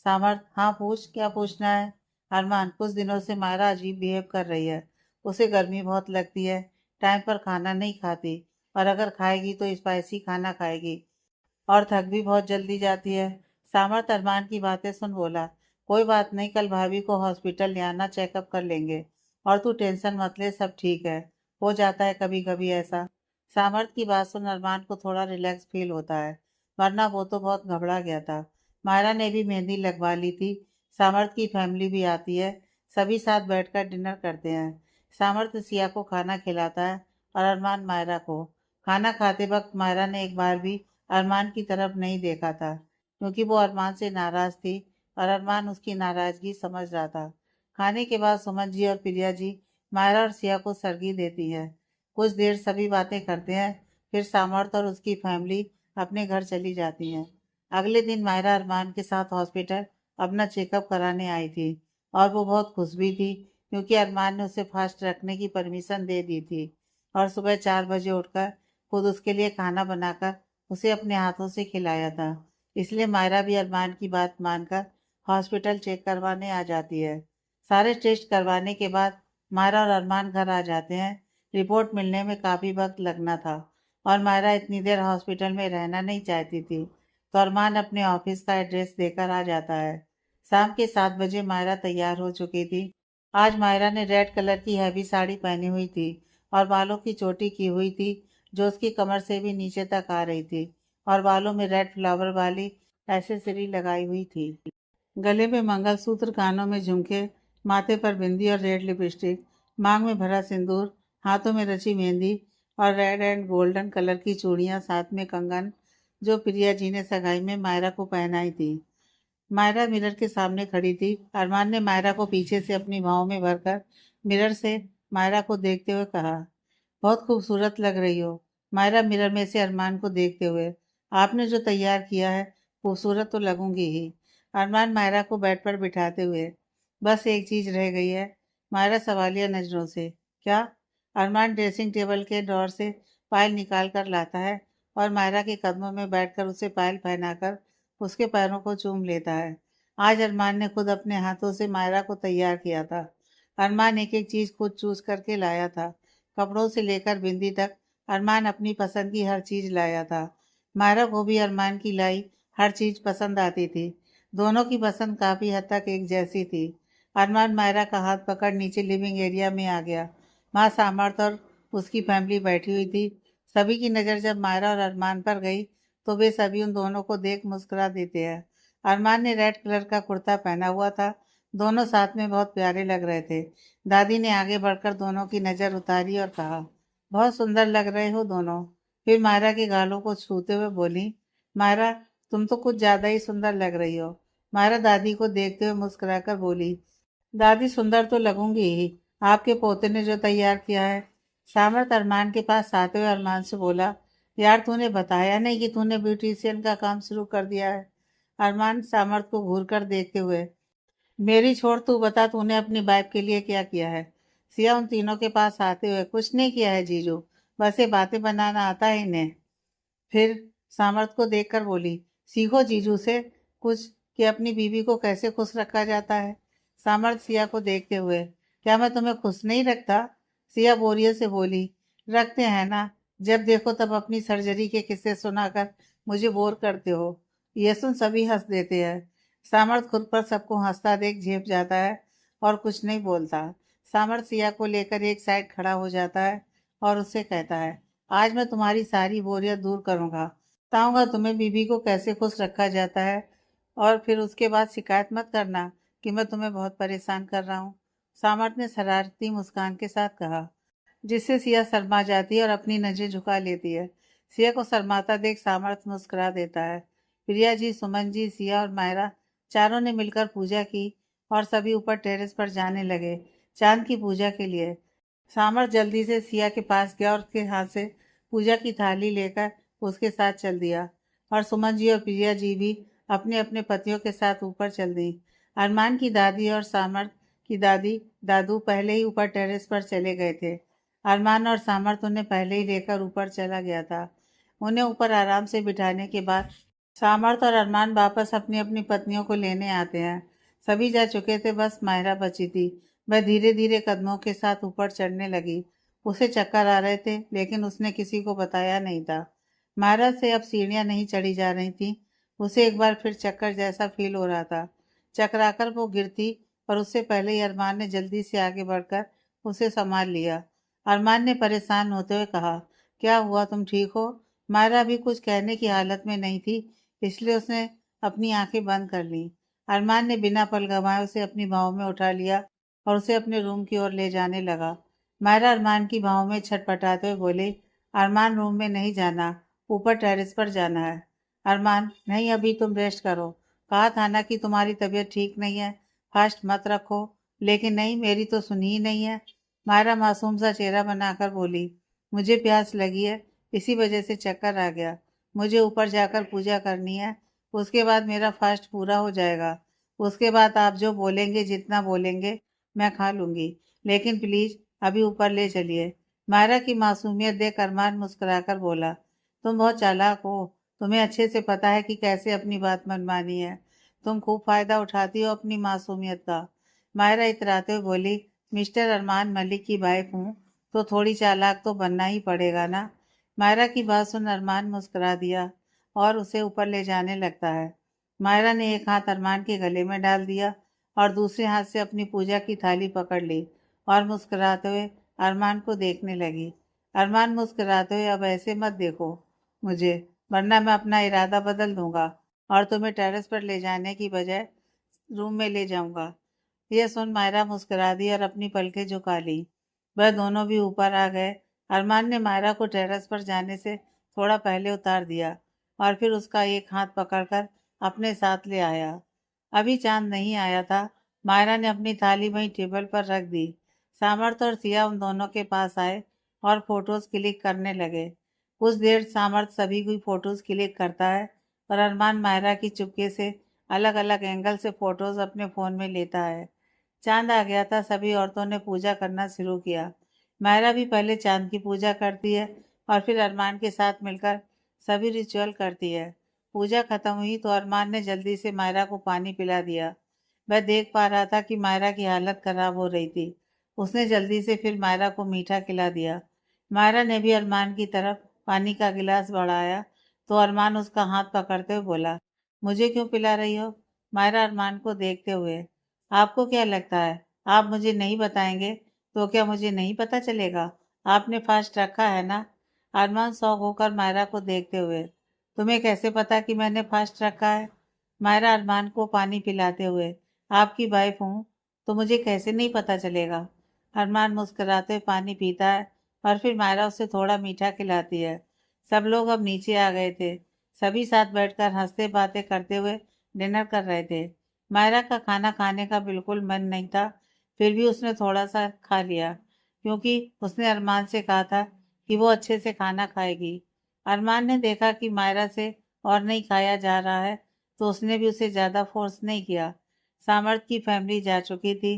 सामर्थ, हाँ पूछ, क्या पूछना है? अरमान, कुछ दिनों से मायरा अजीब बिहेव कर रही है। उसे गर्मी बहुत लगती है, टाइम पर खाना नहीं खाती, और अगर खाएगी तो स्पाइसी खाना खाएगी, और थक भी बहुत जल्दी जाती है। सामर्थ अरमान की बातें सुन बोला, कोई बात नहीं, कल भाभी को हॉस्पिटल ले आना, चेकअप कर लेंगे, और तू टेंशन मत ले, सब ठीक है। हो जाता है कभी कभी ऐसा। सामर्थ की बात सुन अरमान को थोड़ा रिलैक्स फील होता है, वरना वो तो बहुत घबरा गया था। मायरा ने भी मेहंदी लगवा ली थी। सामर्थ की फैमिली भी आती है, सभी साथ बैठकर डिनर करते हैं। सामर्थ सिया को खाना खिलाता है और अरमान मायरा को। खाना खाते वक्त मायरा ने एक बार भी अरमान की तरफ नहीं देखा था, क्योंकि वो अरमान से नाराज थी और अरमान उसकी नाराजगी समझ रहा था। खाने के बाद सुमन जी और प्रिया जी मायरा और सिया को सरगी देती है। कुछ देर सभी बातें करते हैं, फिर सामर्थ और उसकी फैमिली अपने घर चली जाती हैं। अगले दिन मायरा अरमान के साथ हॉस्पिटल अपना चेकअप कराने आई थी, और वो बहुत खुश भी थी, क्योंकि अरमान ने उसे फास्ट रखने की परमिशन दे दी थी, और सुबह 4 बजे उठकर खुद उसके लिए खाना बनाकर उसे अपने हाथों से खिलाया था। इसलिए मायरा भी अरमान की बात मानकर हॉस्पिटल चेक करवाने आ जाती है। सारे टेस्ट करवाने के बाद मायरा और अरमान घर आ जाते हैं। रिपोर्ट मिलने में काफ़ी वक्त लगना था, और मायरा इतनी देर हॉस्पिटल में रहना नहीं चाहती थी, तो अरमान अपने ऑफिस का एड्रेस देकर आ जाता है। शाम के 7 बजे मायरा तैयार हो चुकी थी। आज मायरा ने रेड कलर की हैवी साड़ी पहनी हुई थी और बालों की चोटी की हुई थी, जो उसकी कमर से भी नीचे तक आ रही थी, और बालों में रेड फ्लावर वाली एसेसरी लगाई हुई थी। गले में मंगलसूत्र, कानों में झुमके, माथे पर बिंदी और रेड लिपस्टिक, मांग में भरा सिंदूर, हाथों में रची मेहंदी और रेड एंड गोल्डन कलर की चूड़ियां, साथ में कंगन, जो प्रिया जी ने सगाई में मायरा को पहनाई थी। मायरा मिरर के सामने खड़ी थी। अरमान ने मायरा को पीछे से अपनी बाहों में भरकर मिरर से मायरा को देखते हुए कहा, बहुत खूबसूरत लग रही हो। मायरा मिरर में से अरमान को देखते हुए, आपने जो तैयार किया है, खूबसूरत तो लगूंगी ही। अरमान मायरा को बेड पर बिठाते हुए, बस एक चीज रह गई है। मायरा सवालिया नजरों से, क्या? अरमान ड्रेसिंग टेबल के ड्रॉर से पायल निकाल कर लाता है और मायरा के कदमों में बैठकर उसे पायल पहनाकर उसके पैरों को चूम लेता है। आज अरमान ने खुद अपने हाथों से मायरा को तैयार किया था। अरमान एक एक चीज खुद चूज करके लाया था, कपड़ों से लेकर बिंदी तक। अरमान अपनी पसंद की हर चीज लाया था। मायरा को भी अरमान की लाई हर चीज पसंद आती थी। दोनों की पसंद काफी हद तक एक जैसी थी। अरमान मायरा का हाथ पकड़ नीचे लिविंग एरिया में आ गया। माँ सामर्थ और उसकी फैमिली बैठी हुई थी। सभी की नज़र जब मायरा और अरमान पर गई, तो वे सभी उन दोनों को देख मुस्कुरा देते हैं। अरमान ने रेड कलर का कुर्ता पहना हुआ था। दोनों साथ में बहुत प्यारे लग रहे थे। दादी ने आगे बढ़कर दोनों की नज़र उतारी और कहा, बहुत सुंदर लग रहे हो दोनों। फिर मायरा के गालों को छूते हुए बोली, मायरा, तुम तो कुछ ज्यादा ही सुंदर लग रही हो। मायरा दादी को देखते हुए मुस्कुराकर बोली, दादी सुंदर तो लगूंगी ही, आपके पोते ने जो तैयार किया है। सामर्थ अरमान के पास आते हुए अरमान से बोला, यार तूने बताया नहीं कि तूने ब्यूटिशियन का काम शुरू कर दिया है। अरमान सामर्थ को घूर कर देखते हुए, मेरी छोड़, तू बता तूने अपनी वाइफ के लिए क्या किया है। सिया उन तीनों के पास आते हुए, कुछ नहीं किया है जीजू, बस ये बातें बनाना आता है इन्हें। फिर सामर्थ को देखकर बोली, सीखो जीजू से कुछ, कि अपनी बीवी को कैसे खुश रखा जाता है। सामर्थ सिया को देखते हुए, क्या मैं तुम्हें खुश नहीं रखता? सिया बोरियत से बोली, रखते हैं ना, जब देखो तब अपनी सर्जरी के किस्से सुनाकर मुझे बोर करते हो। ये सुन सभी हंस देते हैं। सामर्थ खुद पर सबको हंसता देख झेप जाता है और कुछ नहीं बोलता। सामर्थ सिया को लेकर एक साइड खड़ा हो जाता है और उससे कहता है, आज मैं तुम्हारी सारी बोरियत दूर करूंगा। बताऊंगा तुम्हें बीबी को कैसे खुश रखा जाता है, और फिर उसके बाद शिकायत मत करना कि मैं तुम्हें बहुत परेशान कर रहा हूँ। सामर्थ ने शरारती मुस्कान के साथ कहा, जिससे सिया शर्मा जाती है और अपनी नजर झुका लेती है। सिया को शर्माता देख सामर्थ मुस्कुरा देता है। प्रिया जी, सुमन जी, सिया और मायरा चारों ने मिलकर पूजा की और सभी ऊपर टेरेस पर जाने लगे चांद की पूजा के लिए। सामर्थ जल्दी से सिया के पास गया और उसके हाथ से पूजा की थाली लेकर उसके साथ चल दिया, और सुमन जी और प्रिया जी भी अपने अपने पतियों के साथ ऊपर चल दी। अरमान की दादी और सामर्थ की दादी दादू पहले ही ऊपर टेरेस पर चले गए थे। अरमान और सामर्थ उन्हें पहले ही लेकर ऊपर चला गया था। उन्हें ऊपर आराम से बिठाने के बाद सामर्थ और अरमान वापस अपनी अपनी पत्नियों को लेने आते हैं। सभी जा चुके थे, बस मायरा बची थी। वह धीरे धीरे कदमों के साथ ऊपर चढ़ने लगी। उसे चक्कर आ रहे थे, लेकिन उसने किसी को बताया नहीं था। मायरा से अब सीढ़ियां नहीं चढ़ी जा रही थी। उसे एक बार फिर चक्कर जैसा फील हो रहा था। चकराकर वो गिरती, और उससे पहले ही अरमान ने जल्दी से आगे बढ़कर उसे संभाल लिया। अरमान ने परेशान होते हुए कहा, क्या हुआ, तुम ठीक हो? मायरा भी कुछ कहने की हालत में नहीं थी, इसलिए उसने अपनी आंखें बंद कर लीं। अरमान ने बिना पल गंवाए उसे अपनी बाहों में उठा लिया और उसे अपने रूम की ओर ले जाने लगा। मायरा अरमान की बाहों में छटपटाते हुए बोली, अरमान, रूम में नहीं जाना, ऊपर टेरेस पर जाना है। अरमान, नहीं, अभी तुम रेस्ट करो। कहा था ना कि तुम्हारी तबीयत ठीक नहीं है, फास्ट मत रखो। लेकिन नहीं, मेरी तो सुनी ही नहीं है। मायरा मासूम सा चेहरा बनाकर बोली, मुझे प्यास लगी है, इसी वजह से चक्कर आ गया। मुझे ऊपर जाकर पूजा करनी है, उसके बाद मेरा फास्ट पूरा हो जाएगा। उसके बाद आप जो बोलेंगे, जितना बोलेंगे, मैं खा लूंगी। लेकिन प्लीज अभी ऊपर ले चलिए। मायरा की मासूमियत देख अरमान मुस्कुराकर बोला, तुम बहुत चालाक हो। तुम्हें अच्छे से पता है कि कैसे अपनी बात मनमानी है। तुम खूब फायदा उठाती हो अपनी मासूमियत का। मायरा इतराते हुए बोली, मिस्टर अरमान मलिक की वाइफ हूँ, तो थोड़ी चालाक तो बनना ही पड़ेगा ना। मायरा की बात सुन अरमान मुस्कुरा दिया और उसे ऊपर ले जाने लगता है। मायरा ने एक हाथ अरमान के गले में डाल दिया और दूसरे हाथ से अपनी पूजा की थाली पकड़ ली और मुस्कुराते हुए अरमान को देखने लगी। अरमान मुस्कुराते हुए, अब ऐसे मत देखो मुझे, वरना मैं अपना इरादा बदल दूंगा और तुम्हें टेरेस पर ले जाने की बजाय रूम में ले जाऊंगा। यह सुन मायरा मुस्कुरा दी और अपनी पलकें झुका ली। वह दोनों भी ऊपर आ गए। अरमान ने मायरा को टेरेस पर जाने से थोड़ा पहले उतार दिया और फिर उसका एक हाथ पकड़कर अपने साथ ले आया। अभी चांद नहीं आया था। मायरा ने अपनी थाली वहीं टेबल पर रख दी। सामर्थ और सिया उन दोनों के पास आए और फोटोज क्लिक करने लगे। कुछ देर सामर्थ सभी की फोटोज क्लिक करता है और अरमान मायरा की चुपके से अलग अलग एंगल से फोटोज अपने फ़ोन में लेता है। चांद आ गया था। सभी औरतों ने पूजा करना शुरू किया। मायरा भी पहले चांद की पूजा करती है और फिर अरमान के साथ मिलकर सभी रिचुअल करती है। पूजा खत्म हुई तो अरमान ने जल्दी से मायरा को पानी पिला दिया। वह देख पा रहा था कि मायरा की हालत खराब हो रही थी। उसने जल्दी से फिर मायरा को मीठा खिला दिया। मायरा ने भी अरमान की तरफ पानी का गिलास बढ़ाया तो अरमान उसका हाथ पकड़ते हुए बोला, मुझे क्यों पिला रही हो? मायरा अरमान को देखते हुए, आपको क्या लगता है आप मुझे नहीं बताएंगे तो क्या मुझे नहीं पता चलेगा? आपने फास्ट रखा है ना? अरमान शौक होकर मायरा को देखते हुए, तुम्हें कैसे पता कि मैंने फास्ट रखा है? मायरा अरमान को पानी पिलाते हुए, आपकी वाइफ हूँ तो मुझे कैसे नहीं पता चलेगा? अरमान मुस्कुराते हुए पानी पीता है और फिर मायरा उसे थोड़ा मीठा खिलाती है। सब लोग अब नीचे आ गए थे। सभी साथ बैठकर हंसते बातें करते हुए डिनर कर रहे थे। मायरा का खाना खाने का बिल्कुल मन नहीं था, फिर भी उसने थोड़ा सा खा लिया क्योंकि उसने अरमान से कहा था कि वो अच्छे से खाना खाएगी। अरमान ने देखा कि मायरा से और नहीं खाया जा रहा है तो उसने भी उसे ज़्यादा फोर्स नहीं किया। सामर्थ की फैमिली जा चुकी थी।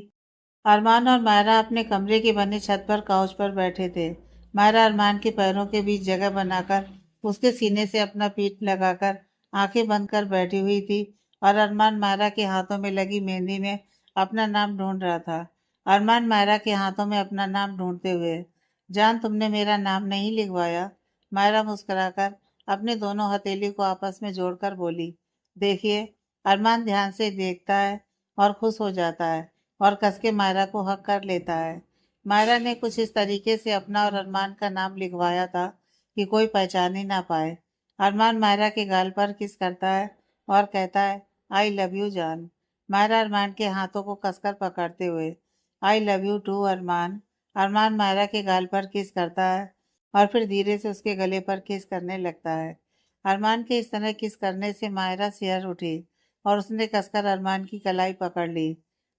अरमान और मायरा अपने कमरे के बने छत पर काउच पर बैठे थे। मायरा अरमान के पैरों के बीच जगह बनाकर उसके सीने से अपना पीठ लगाकर आंखें बंद कर बैठी हुई थी, और अरमान मायरा के हाथों में लगी मेहंदी में अपना नाम ढूंढ रहा था। अरमान मायरा के हाथों में अपना नाम ढूंढते हुए, जान, तुमने मेरा नाम नहीं लिखवाया? मायरा मुस्कुराकर अपने दोनों हथेली को आपस में जोड़कर बोली, देखिए। अरमान ध्यान से देखता है और खुश हो जाता है और कस के मायरा को हक कर लेता है। मायरा ने कुछ इस तरीके से अपना और अरमान का नाम लिखवाया था कि कोई पहचान ही ना पाए। अरमान मायरा के गाल पर किस करता है और कहता है, आई लव यू जान। मायरा अरमान के हाथों को कसकर पकड़ते हुए, आई लव यू टू अरमान। अरमान मायरा के गाल पर किस करता है और फिर धीरे से उसके गले पर किस करने लगता है। अरमान के इस तरह किस करने से मायरा सिहर उठी और उसने कसकर अरमान की कलाई पकड़ ली।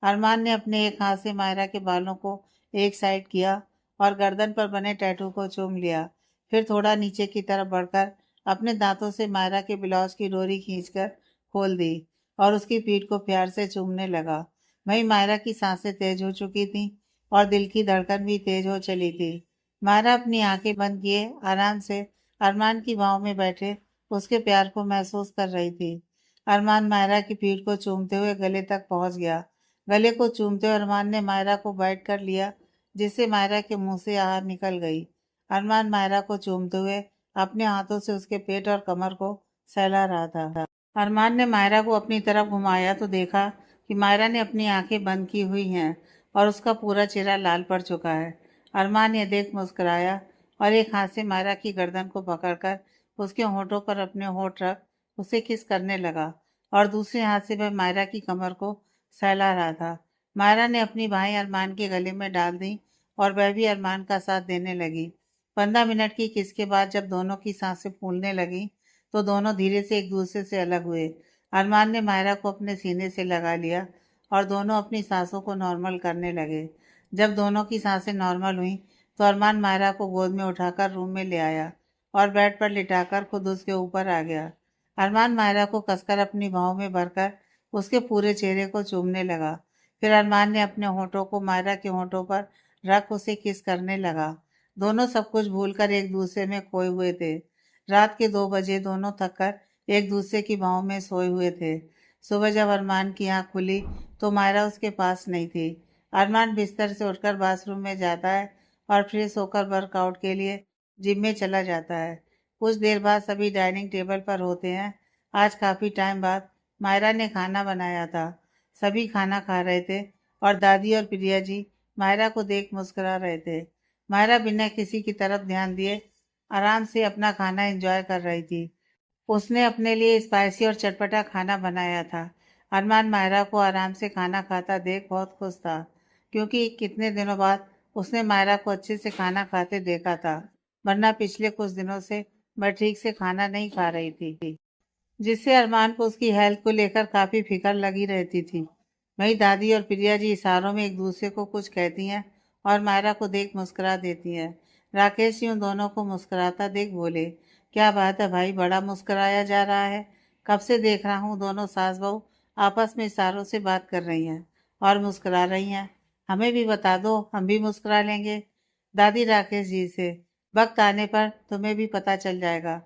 अरमान ने अपने एक हाथ से मायरा के बालों को एक साइड किया और गर्दन पर बने टैटू को चूम लिया। फिर थोड़ा नीचे की तरफ बढ़कर अपने दांतों से मायरा के ब्लाउज की डोरी खींचकर खोल दी और उसकी पीठ को प्यार से चूमने लगा। वहीं मायरा की सांसें तेज हो चुकी थीं और दिल की धड़कन भी तेज हो चली थी। मायरा अपनी आंखें बंद किए आराम से अरमान की बाहों में बैठे उसके प्यार को महसूस कर रही थी। अरमान मायरा की पीठ को चूमते हुए गले तक पहुंच गया। गले को चूमते हुए अरमान ने मायरा को बैठ कर लिया, जिससे मायरा के मुंह से आह निकल गई। अरमान मायरा को चूमते हुए अपने हाथों से उसके पेट और कमर को सहला रहा था। अरमान ने मायरा को अपनी तरफ घुमाया तो देखा कि मायरा ने अपनी आंखें बंद की हुई हैं और उसका पूरा चेहरा लाल पड़ चुका है। अरमान ये देख मुस्कुराया और एक हाथ से मायरा की गर्दन को पकड़कर उसके होठों पर अपने होठ रख उसे किस करने लगा और दूसरे हाथ से वह मायरा की कमर को सहला रहा था। मायरा ने अपनी बाहें अरमान के गले में डाल दी और वह भी अरमान का साथ देने लगी। 15 मिनट की किस के बाद जब दोनों की सांसें फूलने लगी तो दोनों धीरे से एक दूसरे से अलग हुए। अरमान ने मायरा को अपने सीने से लगा लिया और दोनों अपनी सांसों को नॉर्मल करने लगे। जब दोनों की सांसें नॉर्मल हुई तो अरमान मायरा को गोद में उठाकर रूम में ले आया और बेड पर लिटाकर खुद उसके ऊपर आ गया। अरमान मायरा को कसकर अपनी बाहों में भरकर उसके पूरे चेहरे को चूमने लगा। फिर अरमान ने अपने होठों को मायरा के होठों पर रख उसे किस करने लगा। दोनों सब कुछ भूलकर एक दूसरे में खोए हुए थे। रात के 2 बजे दोनों थककर एक दूसरे की बाहों में सोए हुए थे। सुबह जब अरमान की आंख खुली तो मायरा उसके पास नहीं थी। अरमान बिस्तर से उठकर बाथरूम में जाता है और फ्रेश होकर वर्कआउट के लिए जिम में चला जाता है। कुछ देर बाद सभी डाइनिंग टेबल पर होते हैं। आज काफ़ी टाइम बाद मायरा ने खाना बनाया था। सभी खाना खा रहे थे और दादी और प्रिया जी मायरा को देख मुस्कुरा रहे थे। मायरा बिना किसी की तरफ ध्यान दिए आराम से अपना खाना एंजॉय कर रही थी। उसने अपने लिए स्पाइसी और चटपटा खाना बनाया था। अरमान मायरा को आराम से खाना खाता देख बहुत खुश था, क्योंकि कितने दिनों बाद उसने मायरा को अच्छे से खाना खाते देखा था, वरना पिछले कुछ दिनों से वह ठीक से खाना नहीं खा रही थी, जिससे अरमान को उसकी हेल्थ को लेकर काफ़ी फिक्र लगी रहती थी। वहीं दादी और प्रिया जी इशारों में एक दूसरे को कुछ कहती हैं और मायरा को देख मुस्कुरा देती हैं। राकेश जी उन दोनों को मुस्कुराता देख बोले, क्या बात है भाई, बड़ा मुस्कुराया जा रहा है। कब से देख रहा हूँ दोनों सास बहू आपस में इशारों से बात कर रही हैं और मुस्कुरा रही हैं। हमें भी बता दो, हम भी मुस्कुरा लेंगे। दादी राकेश जी से, वक्त आने पर तुम्हें भी पता चल जाएगा।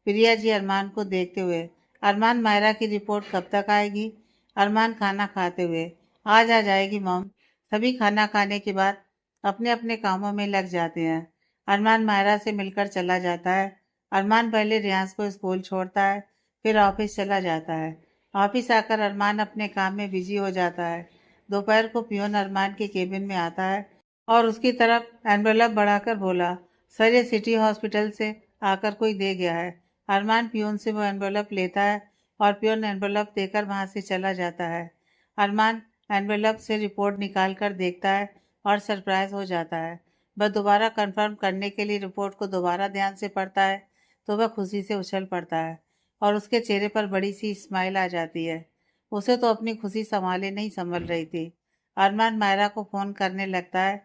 प्रिया जी अरमान को देखते हुए, अरमान मायरा की रिपोर्ट कब तक आएगी। अरमान खाना खाते हुए, आज आ जाएगी मॉम। सभी खाना खाने के बाद अपने अपने कामों में लग जाते हैं। अरमान मायरा से मिलकर चला जाता है। अरमान पहले रियांश को स्कूल छोड़ता है, फिर ऑफिस चला जाता है। ऑफिस आकर अरमान अपने काम में बिजी हो जाता है। दोपहर को पियून अरमान के केबिन में आता है और उसकी तरफ एनवेलप बढ़ाकर बोला, सर ये सिटी हॉस्पिटल से आकर कोई दे गया है। अरमान पियून से वो एनवेलप लेता है और पियून एनवेलप देकर वहां से चला जाता है। अरमान एनवेलप से रिपोर्ट निकाल कर देखता है और सरप्राइज हो जाता है। वह दोबारा कंफर्म करने के लिए रिपोर्ट को दोबारा ध्यान से पढ़ता है तो वह खुशी से उछल पड़ता है और उसके चेहरे पर बड़ी सी स्माइल आ जाती है। उसे तो अपनी खुशी संभाले नहीं संभल रही थी। अरमान मायरा को फ़ोन करने लगता है,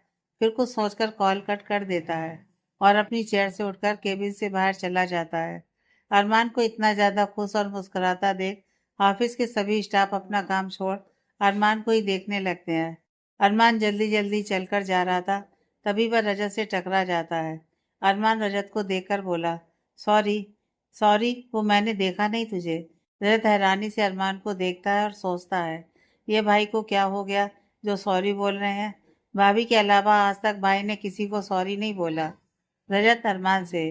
फिर कुछ सोचकर कॉल कट कर देता है और अपनी चेयर से उठकर केबिन से बाहर चला जाता है। अरमान को इतना ज़्यादा खुश और मुस्कुराता देख ऑफिस के सभी स्टाफ अपना काम छोड़ अरमान को ही देखने लगते हैं। अरमान जल्दी जल्दी चलकर जा रहा था, तभी वह रजत से टकरा जाता है। अरमान रजत को देखकर बोला, सॉरी सॉरी, वो मैंने देखा नहीं तुझे। रजत हैरानी से अरमान को देखता है और सोचता है, ये भाई को क्या हो गया जो सॉरी बोल रहे हैं। भाभी के अलावा आज तक भाई ने किसी को सॉरी नहीं बोला। रजत अरमान से,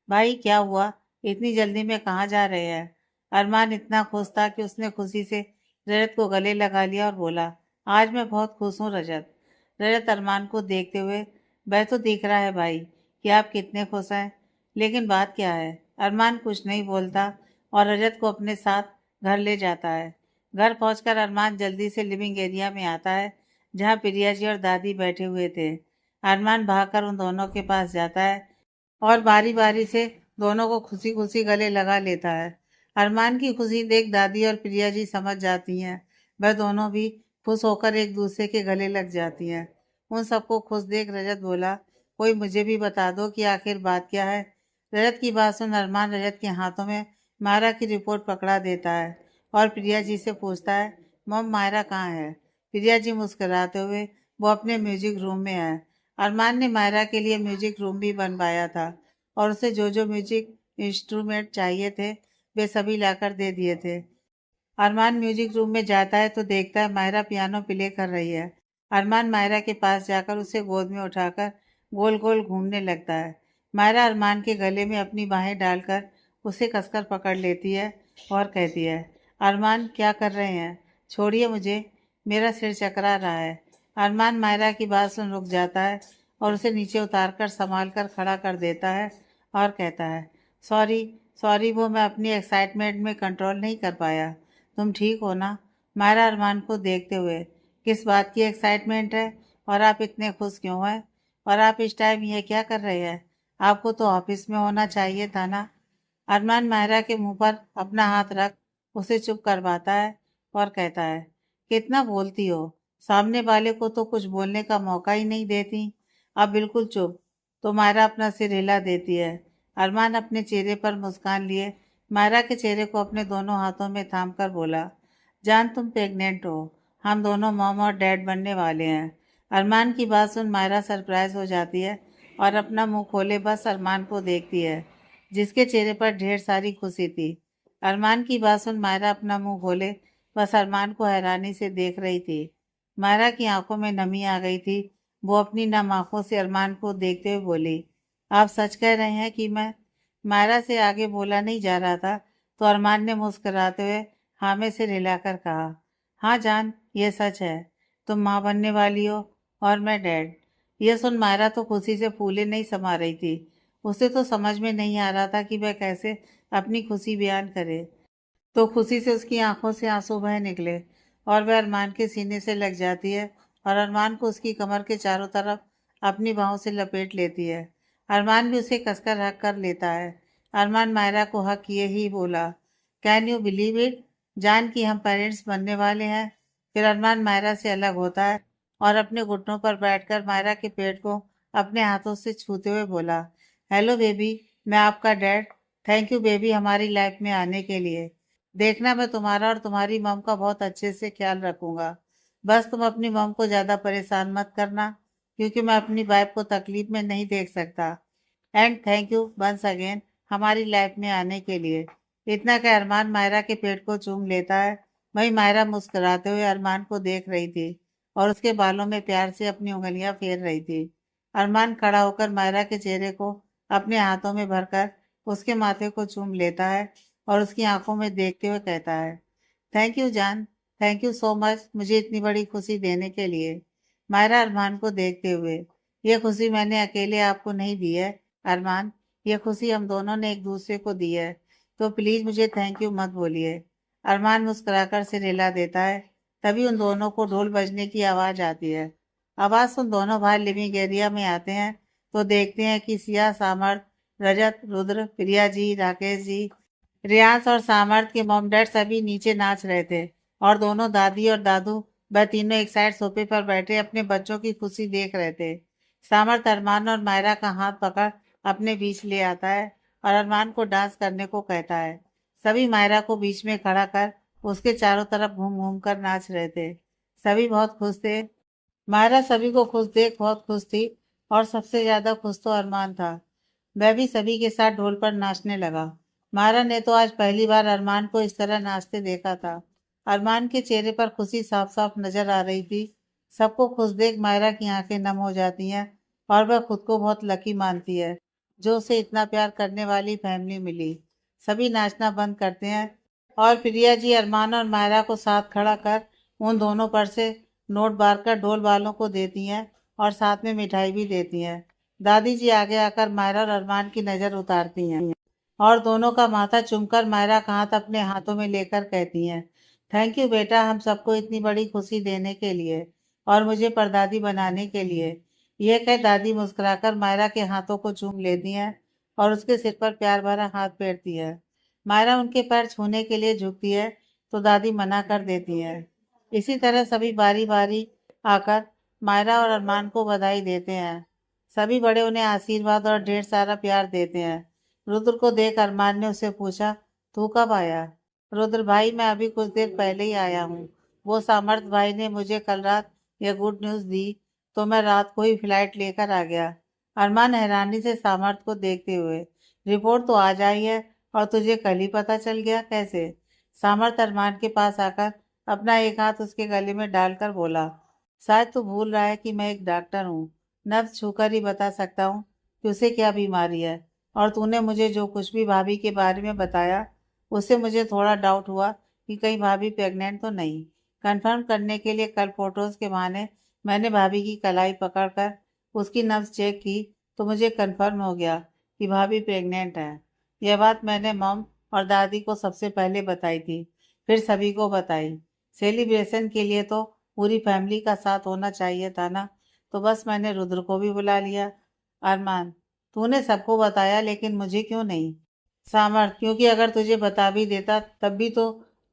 भाई क्या हुआ, इतनी जल्दी में कहाँ जा रहे हैं। अरमान इतना खुश था कि उसने खुशी से रजत को गले लगा लिया और बोला, आज मैं बहुत खुश हूँ रजत। रजत अरमान को देखते हुए, वह तो दिख रहा है भाई कि आप कितने खुश हैं, लेकिन बात क्या है। अरमान कुछ नहीं बोलता और रजत को अपने साथ घर ले जाता है। घर पहुंचकर अरमान जल्दी से लिविंग एरिया में आता है जहां प्रिया जी और दादी बैठे हुए थे। अरमान भागकर उन दोनों के पास जाता है और बारी बारी से दोनों को खुशी खुशी गले लगा लेता है। अरमान की खुशी देख दादी और प्रिया जी समझ जाती हैं। वह दोनों भी खुश होकर एक दूसरे के गले लग जाती हैं। उन सबको खुश देख रजत बोला, कोई मुझे भी बता दो कि आखिर बात क्या है। रजत की बात सुन अरमान रजत के हाथों में मायरा की रिपोर्ट पकड़ा देता है और प्रिया जी से पूछता है, मम मायरा कहाँ है। प्रिया जी मुस्कुराते हुए, वो अपने म्यूजिक रूम में है। अरमान ने मायरा के लिए म्यूजिक रूम भी बनवाया था और उसे जो जो म्यूजिक इंस्ट्रूमेंट चाहिए थे वे सभी लाकर दे दिए थे। अरमान म्यूजिक रूम में जाता है तो देखता है मायरा पियानो प्ले कर रही है। अरमान मायरा के पास जाकर उसे गोद में उठाकर गोल गोल घूमने लगता है। मायरा अरमान के गले में अपनी बाहें डालकर उसे कसकर पकड़ लेती है और कहती है, अरमान क्या कर रहे हैं, छोड़िए मुझे, मेरा सिर चकरा रहा है। अरमान मायरा की बात सुन रुक जाता है और उसे नीचे उतारकर संभाल कर खड़ा कर देता है और कहता है, सॉरी सॉरी, वो मैं अपनी एक्साइटमेंट में कंट्रोल नहीं कर पाया। तुम ठीक हो ना। मायरा अरमान को देखते हुए, किस बात की एक्साइटमेंट है और आप इतने खुश क्यों हैं और आप इस टाइम ये क्या कर रहे हैं, आपको तो ऑफिस में होना चाहिए था ना। अरमान मायरा के मुंह पर अपना हाथ रख उसे चुप करवाता है और कहता है, कितना बोलती हो, सामने वाले को तो कुछ बोलने का मौका ही नहीं देती। अब बिल्कुल चुप। तो मायरा अपना सिर हिला देती है। अरमान अपने चेहरे पर मुस्कान लिए मायरा के चेहरे को अपने दोनों हाथों में थाम कर बोला, जान तुम प्रेग्नेंट हो, हम दोनों मॉम और डैड बनने वाले हैं। अरमान की बात सुन मायरा सरप्राइज हो जाती है और अपना मुंह खोले बस अरमान को देखती है जिसके चेहरे पर ढेर सारी खुशी थी। अरमान की बात सुन मायरा अपना मुंह खोले बस अरमान को हैरानी से देख रही थी। मायरा की आंखों में नमी आ गई थी। वो अपनी नम आंखों से अरमान को देखते हुए बोली, आप सच कह रहे हैं कि मैं। मायरा से आगे बोला नहीं जा रहा था तो अरमान ने मुस्कुराते हुए हाँ में सिर हिलाकर कहा, हाँ जान ये सच है, तुम माँ बनने वाली हो और मैं डैड। यह सुन मायरा तो खुशी से फूले नहीं समा रही थी। उसे तो समझ में नहीं आ रहा था कि वह कैसे अपनी खुशी बयान करे। तो खुशी से उसकी आंखों से आंसू बह निकले और वह अरमान के सीने से लग जाती है और अरमान को उसकी कमर के चारों तरफ अपनी बाहों से लपेट लेती है। अरमान भी उसे कसकर हक कर लेता है। अरमान मायरा को हक किए ही बोला, कैन यू बिलीव इट, जान कि हम पेरेंट्स बनने वाले हैं। फिर अरमान मायरा से अलग होता है और अपने घुटनों पर बैठकर मायरा के पेट को अपने हाथों से छूते हुए बोला, हेलो बेबी, मैं आपका डैड। थैंक यू बेबी हमारी लाइफ में आने के लिए। देखना मैं तुम्हारा और तुम्हारी मम का बहुत अच्छे से ख्याल रखूंगा। बस तुम अपनी मम को ज़्यादा परेशान मत करना क्योंकि मैं अपनी वाइफ को तकलीफ में नहीं देख सकता। And thank you once again हमारी लाइफ में आने के लिए। इतना कह अरमान मायरा के पेट को चूम लेता है। वहीं मायरा मुस्कुराते हुए अरमान को देख रही थी और उसके बालों में प्यार से अपनी उंगलियां फेर रही थी। अरमान खड़ा होकर मायरा के चेहरे को अपने हाथों में भरकर उसके माथे को चूम लेता है और उसकी आंखों में देखते हुए कहता है, थैंक यू जान, थैंक यू सो मच मुझे इतनी बड़ी खुशी देने के लिए। मायरा अरमान को देखते हुए, ये खुशी मैंने अकेले आपको नहीं दी है अरमान, ये खुशी हम दोनों ने एक दूसरे को दी है, तो प्लीज मुझे थैंक यू मत बोलिए। अरमान मुस्कुराकर सिर हिला देता है। तभी उन दोनों को ढोल बजने की आवाज आती है। आवाज सुन दोनों भाई लिविंग एरिया में आते हैं तो देखते हैं कि सिया, सामर्थ, रजत, रुद्र, प्रिया जी, राकेश जी, रियाज और सामर्थ के मॉम डैड सभी नीचे नाच रहे थे और दोनों दादी और दादू वह तीनों एक साइड सोफे पर बैठे अपने बच्चों की खुशी देख रहे थे। सामर्थ अरमान और मायरा का हाथ पकड़ अपने बीच ले आता है और अरमान को डांस करने को कहता है। सभी मायरा को बीच में खड़ा कर उसके चारों तरफ घूम घूम कर नाच रहे थे। सभी बहुत खुश थे। मायरा सभी को खुश देख बहुत खुश थी और सबसे ज्यादा खुश तो अरमान था। वह भी सभी के साथ ढोल पर नाचने लगा। मायरा ने तो आज पहली बार अरमान को इस तरह नाचते देखा था। अरमान के चेहरे पर खुशी साफ साफ नजर आ रही थी। सबको खुश देख मायरा की आंखें नम हो जाती हैं और वह खुद को बहुत लकी मानती है जो उसे इतना प्यार करने वाली फैमिली मिली। सभी नाचना बंद करते हैं और प्रिया जी अरमान और मायरा को साथ खड़ा कर उन दोनों पर से नोट बार कर ढोल वालों को देती हैं और साथ में मिठाई भी देती हैं। दादी जी आगे आकर मायरा और अरमान की नज़र उतारती हैं और दोनों का माथा चूमकर मायरा का हाथ अपने हाथों में लेकर कहती हैं, थैंक यू बेटा, हम सबको इतनी बड़ी खुशी देने के लिए और मुझे परदादी बनाने के लिए। यह कह दादी मुस्कुराकर मायरा के हाथों को चूम लेती हैं और उसके सिर पर प्यार भरा हाथ फेरती है। मायरा उनके पैर छूने के लिए झुकती है तो दादी मना कर देती है। इसी तरह सभी बारी बारी आकर मायरा और अरमान को बधाई देते हैं। सभी बड़े उन्हें आशीर्वाद और ढेर सारा प्यार देते हैं। रुद्र को देख अरमान ने उससे पूछा, तू कब आया? रुद्र भाई, मैं अभी कुछ देर पहले ही आया हूँ। वो सामर्थ भाई ने मुझे कल रात यह गुड न्यूज़ दी तो मैं रात को ही फ्लाइट लेकर आ गया। अरमान हैरानी से सामर्थ को देखते हुए, रिपोर्ट तो आज आई है और तुझे कल ही पता चल गया, कैसे? सामर्थ अरमान के पास आकर अपना एक हाथ उसके गले में डालकर बोला, शायद तू भूल रहा है कि मैं एक डॉक्टर हूँ। नब्ज छूकर ही बता सकता हूँ कि उसे क्या बीमारी है। और तूने मुझे जो कुछ भी भाभी के बारे में बताया उससे मुझे थोड़ा डाउट हुआ कि कहीं भाभी प्रेग्नेंट तो नहीं। कंफर्म करने के लिए कल फोटोज के बहाने मैंने भाभी की कलाई पकड़कर उसकी नब्ज चेक की तो मुझे कंफर्म हो गया कि भाभी प्रेग्नेंट है। यह बात मैंने मॉम और दादी को सबसे पहले बताई थी, फिर सभी को बताई। सेलिब्रेशन के लिए तो पूरी फैमिली का साथ होना चाहिए था ना, तो बस मैंने रुद्र को भी बुला लिया। अरमान, तूने सबको बताया लेकिन मुझे क्यों नहीं? सामर्थ, क्योंकि अगर तुझे बता भी देता तब भी तो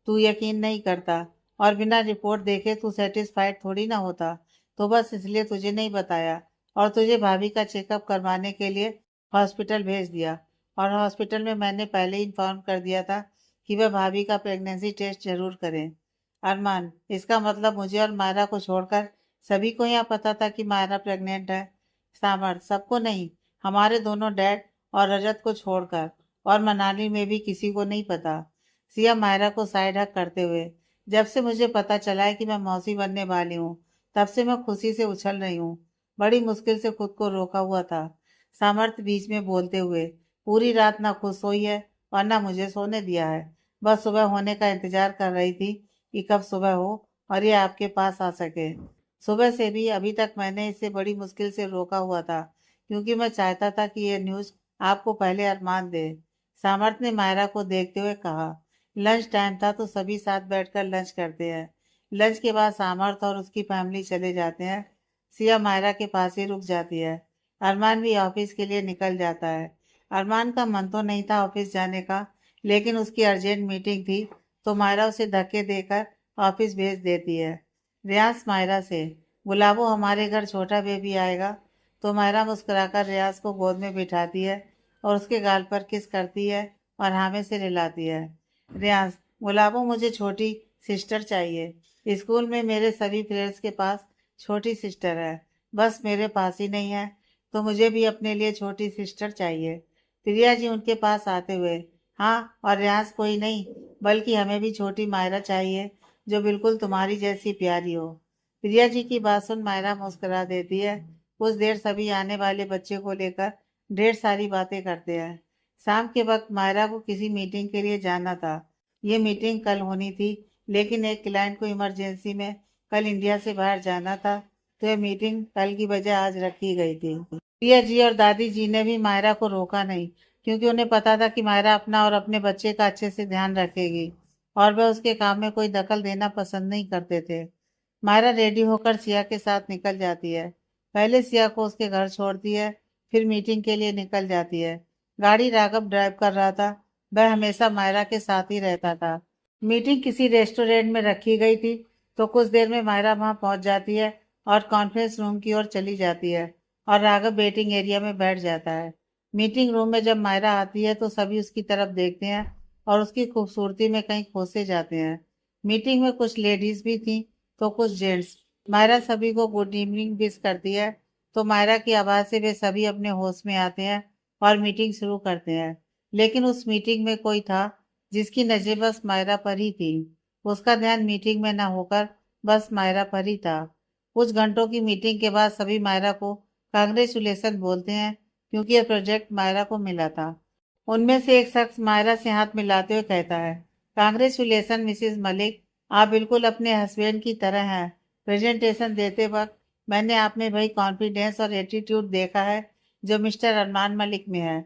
तू यकीन नहीं करता और बिना रिपोर्ट देखे तू सेटिस्फाइड थोड़ी ना होता, तो बस इसलिए तुझे नहीं बताया और तुझे भाभी का चेकअप करवाने के लिए हॉस्पिटल भेज दिया। और हॉस्पिटल में मैंने पहले ही इन्फॉर्म कर दिया था कि वह भाभी का प्रेगनेंसी टेस्ट जरूर करें। अरमान, इसका मतलब मुझे और मायरा को छोड़कर सभी को यहाँ पता था कि मायरा प्रेग्नेंट है? सामर्थ, सबको नहीं, हमारे दोनों डैड और रजत को छोड़कर, और मनाली में भी किसी को नहीं पता। सिया मायरा को साइड हक करते हुए, जब से मुझे पता चला है कि मैं मौसी बनने वाली हूँ तब से मैं खुशी से उछल रही हूँ। बड़ी मुश्किल से खुद को रोका हुआ था। सामर्थ बीच में बोलते हुए, पूरी रात ना खुश सोई है और ना मुझे सोने दिया है। बस सुबह होने का इंतजार कर रही थी कि कब सुबह हो और ये आपके पास आ सके। सुबह से भी अभी तक मैंने इसे बड़ी मुश्किल से रोका हुआ था क्योंकि मैं चाहता था कि ये न्यूज़ आपको पहले अरमान दे। सामर्थ ने मायरा को देखते हुए कहा, लंच टाइम था तो सभी साथ बैठकर लंच करते हैं। लंच के बाद सामर्थ और उसकी फैमिली चले जाते हैं। सिया मायरा के पास ही रुक जाती है। अरमान भी ऑफिस के लिए निकल जाता है। अरमान का मन तो नहीं था ऑफिस जाने का, लेकिन उसकी अर्जेंट मीटिंग थी तो मायरा उसे धक्के देकर ऑफिस भेज देती है। रियाज मायरा से, गुलाबो, हमारे घर छोटा बेबी आएगा। तो मायरा मुस्कुराकर रियाज को गोद में बिठाती है और उसके गाल पर किस करती है और हाँ से रिलाती है। रियाज, गुलाबो, मुझे छोटी सिस्टर चाहिए। स्कूल में मेरे सभी फ्रेंड्स के पास छोटी सिस्टर है, बस मेरे पास ही नहीं है, तो मुझे भी अपने लिए छोटी सिस्टर चाहिए। प्रिया जी उनके पास आते हुए, हाँ, और रियाज कोई नहीं बल्कि हमें भी छोटी मायरा चाहिए जो बिल्कुल तुम्हारी जैसी प्यारी हो। प्रिया जी की बात सुन मायरा मुस्कुरा देती है। कुछ देर सभी आने वाले बच्चे को लेकर ढेर सारी बातें करते हैं। शाम के वक्त मायरा को किसी मीटिंग के लिए जाना था। ये मीटिंग कल होनी थी, लेकिन एक क्लाइंट को इमरजेंसी में कल इंडिया से बाहर जाना था, तो यह मीटिंग कल की बजाय आज रखी गई थी। प्रिया जी और दादी जी ने भी मायरा को रोका नहीं, क्योंकि उन्हें पता था कि मायरा अपना और अपने बच्चे का अच्छे से ध्यान रखेगी और वह उसके काम में कोई दखल देना पसंद नहीं करते थे। मायरा रेडी होकर सिया के साथ निकल जाती है। पहले सिया को उसके घर छोड़ती है, फिर मीटिंग के लिए निकल जाती है। गाड़ी राघव ड्राइव कर रहा था। वह हमेशा मायरा के साथ ही रहता था। मीटिंग किसी रेस्टोरेंट में रखी गई थी, तो कुछ देर में मायरा वहां पहुंच जाती है और कॉन्फ्रेंस रूम की ओर चली जाती है और राघव वेटिंग एरिया में बैठ जाता है। मीटिंग रूम में जब मायरा आती है तो सभी उसकी तरफ देखते हैं और उसकी खूबसूरती में कहीं खो से जाते हैं। मीटिंग में कुछ लेडीज भी थी तो कुछ जेंट्स। मायरा सभी को गुड इवनिंग विश करती है तो मायरा की आवाज़ से वे सभी अपने होश में आते हैं और मीटिंग शुरू करते हैं। लेकिन उस मीटिंग में कोई था जिसकी नज़र बस मायरा पर ही थी। उसका ध्यान मीटिंग में न होकर बस मायरा पर ही था। कुछ घंटों की मीटिंग के बाद सभी मायरा को कांग्रेचुलेसन बोलते हैं, क्योंकि यह प्रोजेक्ट मायरा को मिला था। उनमें से एक शख्स मायरा से हाथ मिलाते हुए कहता है, कांग्रेचुलेसन मिसेस मलिक, आप बिल्कुल अपने हस्बैंड की तरह हैं। प्रेजेंटेशन देते वक्त मैंने आप में वही कॉन्फिडेंस और एटीट्यूड देखा है जो मिस्टर अरमान मलिक में है।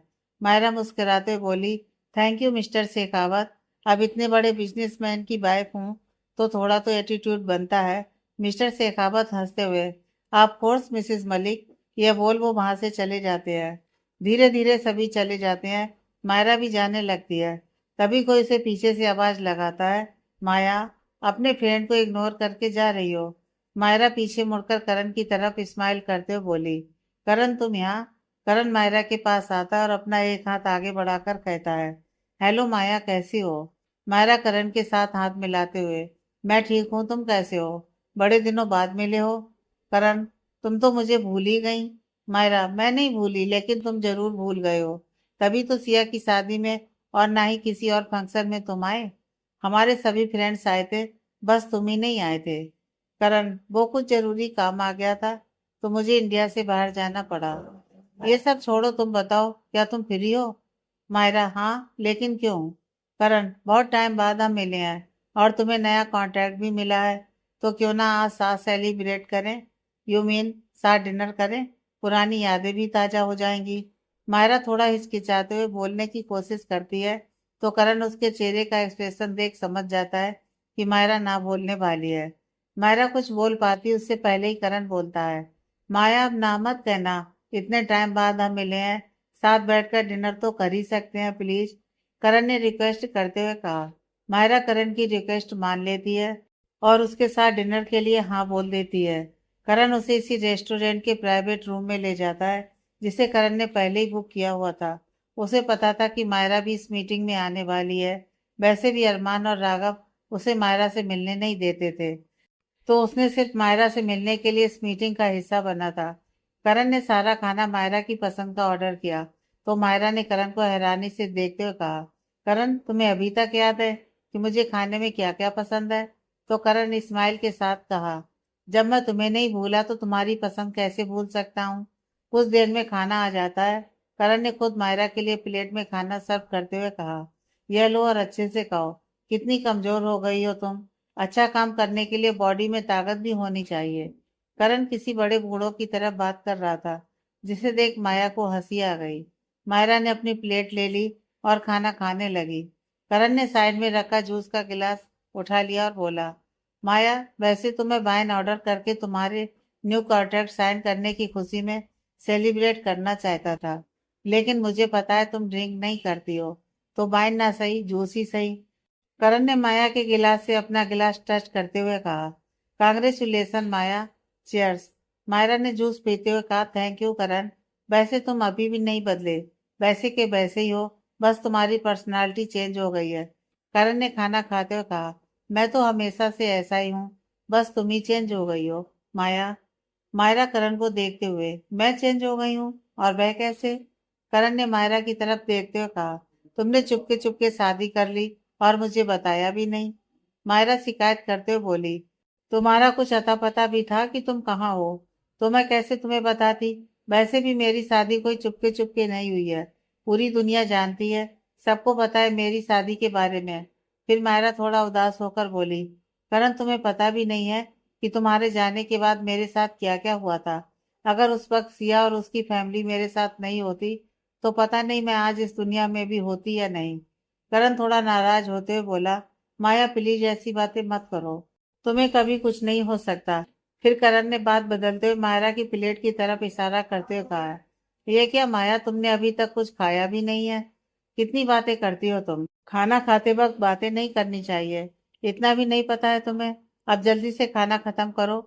मायरा मुस्कुराते बोली, थैंक यू मिस्टर शेखावत। अब इतने बड़े बिजनेसमैन की वाइफ हूँ तो थोड़ा तो एटीट्यूड बनता है। मिस्टर शेखावत हंसते हुए, आप कोर्स मिसेस मलिक, यह बोल वो वहां से चले जाते हैं। धीरे धीरे सभी चले जाते हैं। मायरा भी जाने लगती है। तभी कोई उसे पीछे से आवाज लगाता है, माया, अपने फ्रेंड को इग्नोर करके जा रही हो। मायरा पीछे मुड़कर करण की तरफ स्माइल करते हुए बोली, करण तुम यहाँ। करण मायरा के पास आता है और अपना एक हाथ आगे बढ़ाकर कहता है, हेलो माया, कैसी हो। मायरा करण के साथ हाथ मिलाते हुए, मैं ठीक हूँ, तुम कैसे हो, बड़े दिनों बाद मिले हो। करण, तुम तो मुझे भूल ही गई। मायरा, मैं नहीं भूली, लेकिन तुम जरूर भूल गए हो। तभी तो सिया की शादी में और ना ही किसी और फंक्शन में तुम आए। हमारे सभी फ्रेंड्स आए थे, बस तुम ही नहीं आए थे। करण, वो कुछ जरूरी काम आ गया था तो मुझे इंडिया से बाहर जाना पड़ा। ये सब छोड़ो, तुम बताओ, क्या तुम फ्री हो। मायरा, हाँ, लेकिन क्यों। करण, बहुत टाइम बाद हम मिले हैं और तुम्हें नया कॉन्ट्रैक्ट भी मिला है, तो क्यों ना आज साथ सेलिब्रेट करें। यू मीन साथ डिनर करें, पुरानी यादें भी ताजा हो जाएंगी। मायरा थोड़ा हिचकिचाते हुए बोलने की कोशिश करती है तो करण उसके चेहरे का एक्सप्रेशन देख समझ जाता है कि मायरा ना बोलने वाली है। मायरा कुछ बोल पाती उससे पहले ही करण बोलता है, माया अब ना मत कहना, इतने टाइम बाद हम मिले हैं, साथ बैठकर डिनर तो कर ही सकते हैं प्लीज। करण ने रिक्वेस्ट करते हुए कहा। मायरा करण की रिक्वेस्ट मान लेती है और उसके साथ डिनर के लिए हाँ बोल देती है। करण उसे इसी रेस्टोरेंट के प्राइवेट रूम में ले जाता है जिसे करण ने पहले ही बुक किया हुआ था। उसे पता था कि मायरा भी इस मीटिंग में आने वाली है। वैसे भी अरमान और राघव उसे मायरा से मिलने नहीं देते थे, तो उसने सिर्फ मायरा से मिलने के लिए इस मीटिंग का हिस्सा बना था। करण ने सारा खाना मायरा की पसंद का ऑर्डर किया तो मायरा ने करण को हैरानी से देखते हुए कहा, करण, तुम्हें अभी तक याद है कि मुझे खाने में क्या क्या पसंद है। तो करण ने स्माइल के साथ कहा, जब मैं तुम्हें नहीं भूला तो तुम्हारी पसंद कैसे भूल सकता हूँ। कुछ देर में खाना आ जाता है। करण ने खुद मायरा के लिए प्लेट में खाना सर्व करते हुए कहा, यह लो और अच्छे से खाओ, कितनी कमजोर हो गई हो तुम। अच्छा काम करने के लिए बॉडी में ताकत भी होनी चाहिए। करण किसी बड़े बूढ़ों की तरह बात कर रहा था, जिसे देख माया को हंसी आ गई। मायरा ने अपनी प्लेट ले ली और खाना खाने लगी। करण ने साइड में रखा जूस का गिलास उठा लिया और बोला, माया, वैसे तो मैं वाइन ऑर्डर करके तुम्हारे न्यू कॉन्ट्रैक्ट साइन करने की खुशी में सेलिब्रेट करना चाहता था, लेकिन मुझे पता है तुम ड्रिंक नहीं करती हो, तो वाइन ना सही, जूस ही सही। करण ने माया के गिलास से अपना गिलास टच करते हुए कहा, कांग्रेचुलेसन माया, चीयर्स। मायरा ने जूस पीते हुए कहा, थैंक यू करण, वैसे तुम अभी भी नहीं बदले, वैसे के वैसे ही हो, बस तुम्हारी पर्सनालिटी चेंज हो गई है। करण ने खाना खाते हुए कहा, मैं तो हमेशा से ऐसा ही हूँ, बस तुम ही चेंज हो गई हो। माया मायरा करण को देखते हुए, मैं चेंज हो गई हूँ, और वह कैसे। करण ने मायरा की तरफ देखते हुए कहा, तुमने चुपके चुपके शादी कर ली और मुझे बताया भी नहीं। मायरा शिकायत करते हुए बोली, तुम्हारा कुछ अता पता भी था कि तुम कहाँ हो, तो मैं कैसे तुम्हें बताती। वैसे भी मेरी शादी कोई चुपके चुपके नहीं हुई है, पूरी दुनिया जानती है, सबको पता है मेरी शादी के बारे में। फिर मायरा थोड़ा उदास होकर बोली, करण, तुम्हें पता भी नहीं है कि तुम्हारे जाने के बाद मेरे साथ क्या क्या हुआ था। अगर उस वक्त सिया और उसकी फैमिली मेरे साथ नहीं होती तो पता नहीं मैं आज इस दुनिया में भी होती या नहीं। करण थोड़ा नाराज होते हुए बोला, माया प्लीज ऐसी बातें मत करो, तुम्हें कभी कुछ नहीं हो सकता। फिर करण ने बात बदलते हुए मायरा की प्लेट की तरफ इशारा करते हुए कहा, ये क्या माया, तुमने अभी तक कुछ खाया भी नहीं है, कितनी बातें करती हो तुम। खाना खाते वक्त बातें नहीं करनी चाहिए, इतना भी नहीं पता है तुम्हें। अब जल्दी से खाना खत्म करो।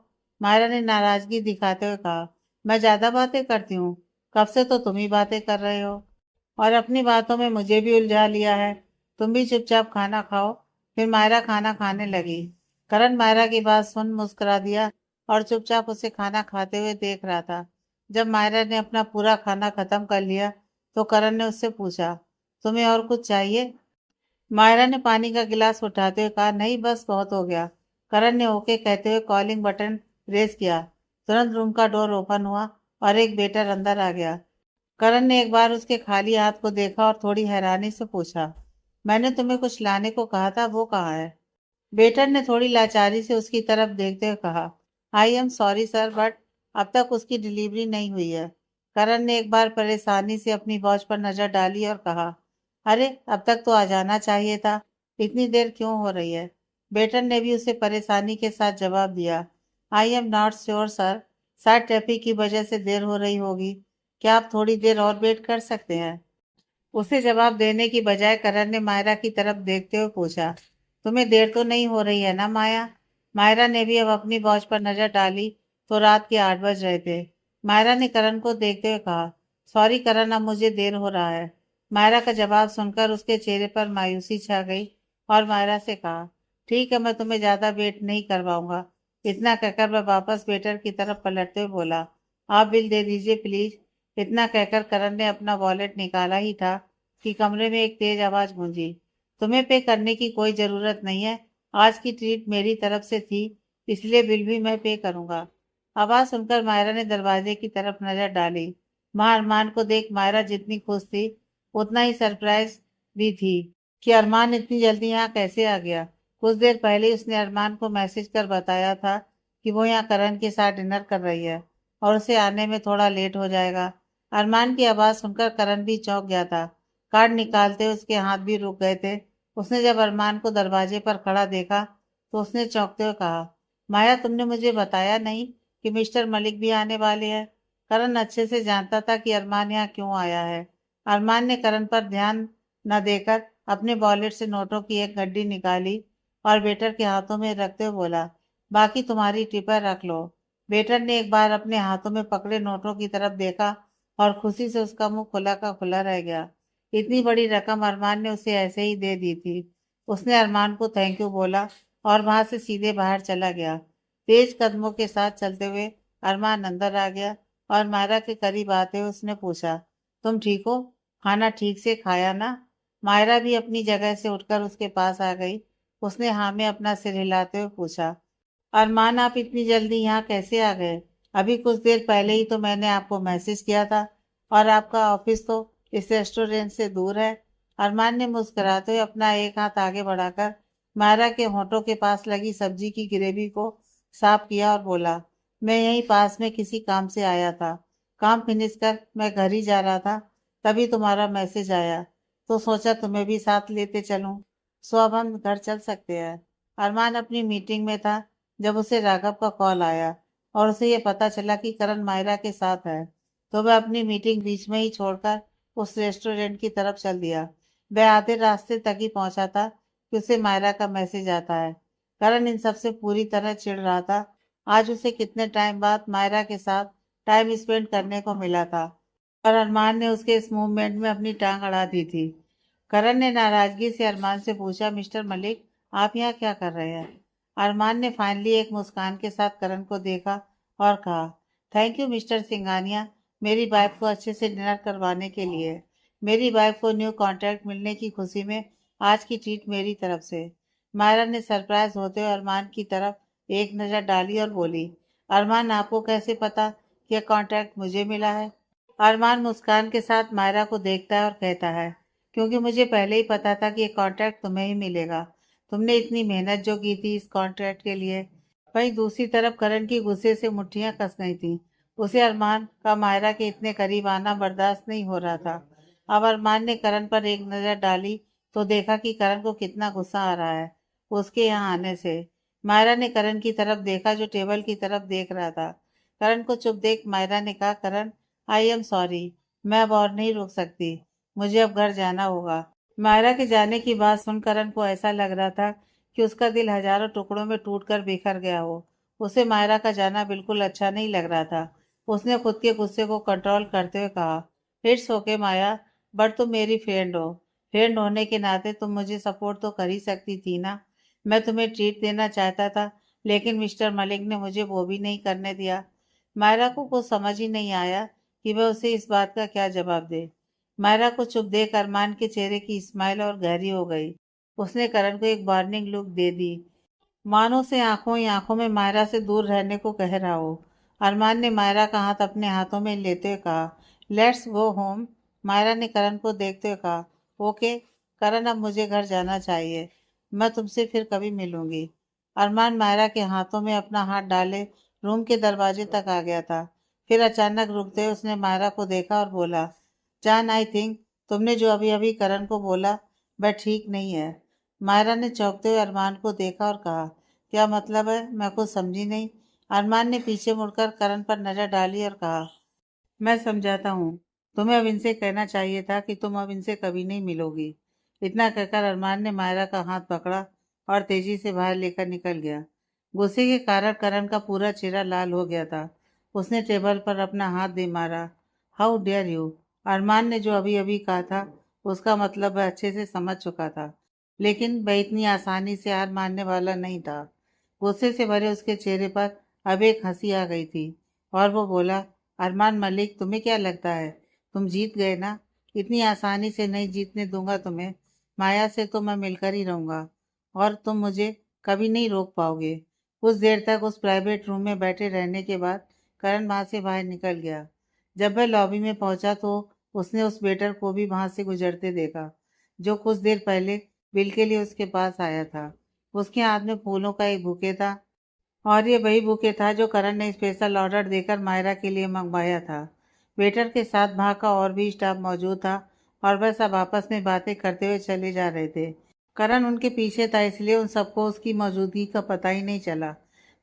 मायरा ने नाराजगी दिखाते हुए कहा, मैं ज्यादा बातें करती हूँ, कब से तो तुम ही बातें कर रहे हो और अपनी बातों में मुझे भी उलझा लिया है। तुम भी चुपचाप खाना खाओ। फिर मायरा खाना खाने लगी। करण मायरा की बात सुन मुस्कुरा दिया और चुपचाप उसे खाना खाते हुए देख रहा था। जब मायरा ने अपना पूरा खाना खत्म कर लिया तो करण ने उससे पूछा, तुम्हें और कुछ चाहिए। मायरा ने पानी का गिलास उठाते हुए कहा, नहीं, बस बहुत हो गया। करण ने ओके कहते हुए कॉलिंग बटन प्रेस किया। तुरंत रूम का डोर ओपन हुआ और एक वेटर अंदर आ गया। करण ने एक बार उसके खाली हाथ को देखा और थोड़ी हैरानी से पूछा, मैंने तुम्हें कुछ लाने को कहा था, वो कहाँ है। वेटर ने थोड़ी लाचारी से उसकी तरफ देखते हुए कहा, I am sorry sir, but अब तक उसकी डिलीवरी नहीं हुई है। करण ने एक बार परेशानी से अपनी वॉच पर नजर डाली और कहा, अरे अब तक तो आ जाना चाहिए था, इतनी देर क्यों हो रही है? बेटर ने भी उसे परेशानी के साथ जवाब दिया। I am not sure sir, शायद ट्रैफिक की वजह से देर हो रही होगी। क्या आप थोड़ी देर और वेट कर सकते हैं? उसे जवाब देने की बजाय करण ने मायरा की तरफ देखते हुए पूछा, तुम्हें देर तो नहीं हो रही है ना माया? मायरा ने भी अब अपनी वॉच पर नजर डाली तो रात के 8 बज रहे थे। मायरा ने करण को देखते हुए कहा, सॉरी करण, अब मुझे देर हो रहा है। मायरा का जवाब सुनकर उसके चेहरे पर मायूसी छा गई और मायरा से कहा, ठीक है, मैं तुम्हें ज्यादा वेट नहीं करवाऊंगा। इतना कहकर वह वापस वेटर की तरफ पलटते हुए बोला, आप बिल दे दीजिए प्लीज। इतना कहकर करण ने अपना वॉलेट निकाला ही था कि कमरे में एक तेज आवाज गूंजी, तुम्हें पे करने की कोई जरूरत नहीं है, आज की ट्रीट मेरी तरफ से थी, इसलिए बिल भी मैं पे करूंगा। आवाज सुनकर मायरा ने दरवाजे की तरफ नजर डाली। वहां अरमान को देख मायरा जितनी खुश थी उतना ही सरप्राइज भी थी कि अरमान इतनी जल्दी यहाँ कैसे आ गया। कुछ देर पहले ही उसने अरमान को मैसेज कर बताया था कि वो यहाँ करण के साथ डिनर कर रही है और उसे आने में थोड़ा लेट हो जाएगा। अरमान की आवाज सुनकर करण भी चौंक गया था। कार्ड निकालते उसके हाथ भी रुक गए थे। उसने जब अरमान को दरवाजे पर खड़ा देखा तो उसने चौंकते हुए कहा, माया तुमने मुझे बताया नहीं कि मिस्टर मलिक भी आने वाले हैं। करण अच्छे से जानता था कि अरमान यहाँ क्यों आया है। अरमान ने करण पर ध्यान न देकर अपने वॉलेट से नोटों की एक गड्डी निकाली और वेटर के हाथों में रखते हुए बोला, बाकी तुम्हारी टिपर रख लो। वेटर ने एक बार अपने हाथों में पकड़े नोटों की तरफ देखा और खुशी से उसका मुंह खुला का खुला रह गया। इतनी बड़ी रकम अरमान ने उसे ऐसे ही दे दी थी। उसने अरमान को थैंक यू बोला और वहां से सीधे बाहर चला गया। तेज कदमों के साथ चलते हुए अरमान अंदर आ गया और मायरा के करीब आते हुए उसने पूछा, तुम ठीक हो? खाना ठीक से खाया ना? मायरा भी अपनी जगह से उठकर उसके पास आ गई। उसने हाँ में अपना सिर हिलाते हुए पूछा, अरमान आप इतनी जल्दी यहाँ कैसे आ गए? अभी कुछ देर पहले ही तो मैंने आपको मैसेज किया था और आपका ऑफिस तो इस रेस्टोरेंट से दूर है। अरमान ने मुस्कुराते हुए अपना एक हाथ आगे बढ़ाकर मायरा के होठों के पास लगी सब्जी की ग्रेवी को साफ किया और बोला, मैं यहीं पास में किसी काम से आया था। काम फिनिश कर मैं घर ही जा रहा था, तभी तुम्हारा मैसेज आया, तो सोचा तुम्हें भी साथ लेते चलूं। सो अब हम घर चल सकते हैं। अरमान अपनी मीटिंग में था जब उसे राघव का कॉल आया और उसे ये पता चला कि करण मायरा के साथ है, तो वह अपनी मीटिंग बीच में ही छोड़कर उस रेस्टोरेंट की तरफ चल दिया। वह आधे रास्ते तक ही पहुंचा था कि उसे मायरा का मैसेज आता है। करण इन सब से पूरी तरह चिढ़ रहा था। आज उसे कितने टाइम बाद मायरा के साथ टाइम स्पेंड करने को मिला था और अरमान ने उसके इस मूवमेंट में अपनी टांग अड़ा दी थी। करण ने नाराजगी से अरमान से पूछा, मिस्टर मलिक आप यहाँ क्या कर रहे हैं? अरमान ने फाइनली एक मुस्कान के साथ करण को देखा और कहा, थैंक यू मिस्टर सिंघानिया, मेरी वाइफ को अच्छे से डिनर करवाने के लिए। मेरी वाइफ को न्यू कॉन्ट्रैक्ट मिलने की खुशी में आज की ट्रीट मेरी तरफ से। मायरा ने सरप्राइज होते हुए अरमान की तरफ एक नज़र डाली और बोली, अरमान आपको कैसे पता कि यह कॉन्ट्रैक्ट मुझे मिला है? अरमान मुस्कान के साथ मायरा को देखता है और कहता है, क्योंकि मुझे पहले ही पता था कि ये कॉन्ट्रैक्ट तुम्हें ही मिलेगा। तुमने इतनी मेहनत जो की थी इस कॉन्ट्रैक्ट के लिए। वहीं दूसरी तरफ करण की गुस्से से मुट्ठियां कस गई थी। उसे अरमान का मायरा के इतने करीब आना बर्दाश्त नहीं हो रहा था। अब अरमान ने करण पर एक नजर डाली तो देखा कि करण को कितना गुस्सा आ रहा है उसके यहाँ आने से। मायरा ने करण की तरफ देखा जो टेबल की तरफ देख रहा था। करण को चुप देख मायरा ने कहा, करण आई एम सॉरी, मैं अब और नहीं रुक सकती, मुझे अब घर जाना होगा। मायरा के जाने की बात सुन करण को ऐसा लग रहा था कि उसका दिल हजारों टुकड़ों में टूटकर बिखर गया हो। उसे मायरा का जाना बिल्कुल अच्छा नहीं लग रहा था। उसने खुद के गुस्से को कंट्रोल करते हुए कहा, इट्स ओके माया, बट तुम मेरी फ्रेंड हो। फ्रेंड होने के नाते तुम मुझे सपोर्ट तो कर ही सकती थी ना। मैं तुम्हें ट्रीट देना चाहता था लेकिन मिस्टर मलिक ने मुझे वो भी नहीं करने दिया। मायरा को कुछ समझ ही नहीं आया कि वह उसे इस बात का क्या जवाब दे। मायरा को चुप देख अरमान के चेहरे की स्माइल और गहरी हो गई। उसने करण को एक वार्निंग लुक दे दी, मानो से आंखों ही आंखों में मायरा से दूर रहने को कह रहा हो। अरमान ने मायरा का हाथ अपने हाथों में लेते हुए कहा, लेट्स गो होम। मायरा ने करण को देखते हुए कहा, ओके करण, अब मुझे घर जाना चाहिए, मैं तुमसे फिर कभी मिलूंगी। अरमान मायरा के हाथों में अपना हाथ डाले रूम के दरवाजे तक आ गया था। फिर अचानक रुकते हुए उसने मायरा को देखा और बोला, जान आई थिंक तुमने जो अभी अभी करण को बोला वह ठीक नहीं है। मायरा ने चौंकते हुए अरमान को देखा और कहा, क्या मतलब है? मैं कुछ समझी नहीं। अरमान ने पीछे मुड़कर करण पर नजर डाली और कहा, मैं समझाता हूँ। तुम्हें अब इनसे कहना चाहिए था कि तुम अब इनसे कभी नहीं मिलोगी। इतना कहकर अरमान ने मायरा का हाथ पकड़ा और तेजी से बाहर लेकर निकल गया। गुस्से के कारण करण का पूरा चेहरा लाल हो गया था। उसने टेबल पर अपना हाथ दे मारा। How dare you! अरमान ने जो अभी अभी कहा था उसका मतलब वह अच्छे से समझ चुका था, लेकिन वह इतनी आसानी से हार मानने वाला नहीं था। गुस्से से भरे उसके चेहरे पर अब एक हंसी आ गई थी और वो बोला, अरमान मलिक, तुम्हें क्या लगता है तुम जीत गए ना? इतनी आसानी से नहीं जीतने दूंगा तुम्हें। माया से तो मैं मिलकर ही रहूंगा और तुम मुझे कभी नहीं रोक पाओगे। कुछ देर तक उस प्राइवेट रूम में बैठे रहने के बाद करण वहां से बाहर निकल गया। जब वह लॉबी में पहुंचा तो उसने उस वेटर को भी वहां से गुजरते देखा, जो कुछ देर पहले बिल के लिए उसके पास आया था। उसके हाथ में फूलों का एक बुके था और ये वही बुके था जो करण ने स्पेशल ऑर्डर देकर मायरा के लिए मंगवाया था। वेटर के साथ वहाँ का और भी स्टाफ मौजूद था और वह सब आपस में बातें करते हुए चले जा रहे थे। करण उनके पीछे था, इसलिए उन सबको उसकी मौजूदगी का पता ही नहीं चला।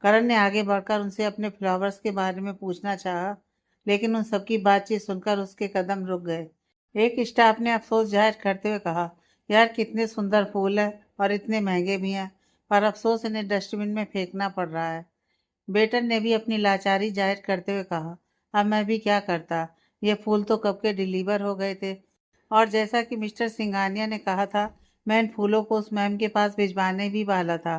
करण ने आगे बढ़कर उनसे अपने फ्लावर्स के बारे में पूछना चाहा, लेकिन उन सबकी बातचीत सुनकर उसके कदम रुक गए। एक स्टाफ ने अफसोस जाहिर करते हुए कहा, यार कितने सुंदर फूल हैं और इतने महंगे भी हैं, पर अफसोस इन्हें डस्टबिन में फेंकना पड़ रहा है। वेटर ने भी अपनी लाचारी जाहिर करते हुए कहा, अब मैं भी क्या करता, ये फूल तो कब के डिलीवर हो गए थे। और जैसा कि मिस्टर सिंघानिया ने कहा था, मैं इन फूलों को उस मैम के पास भिजवाने भी वाला था,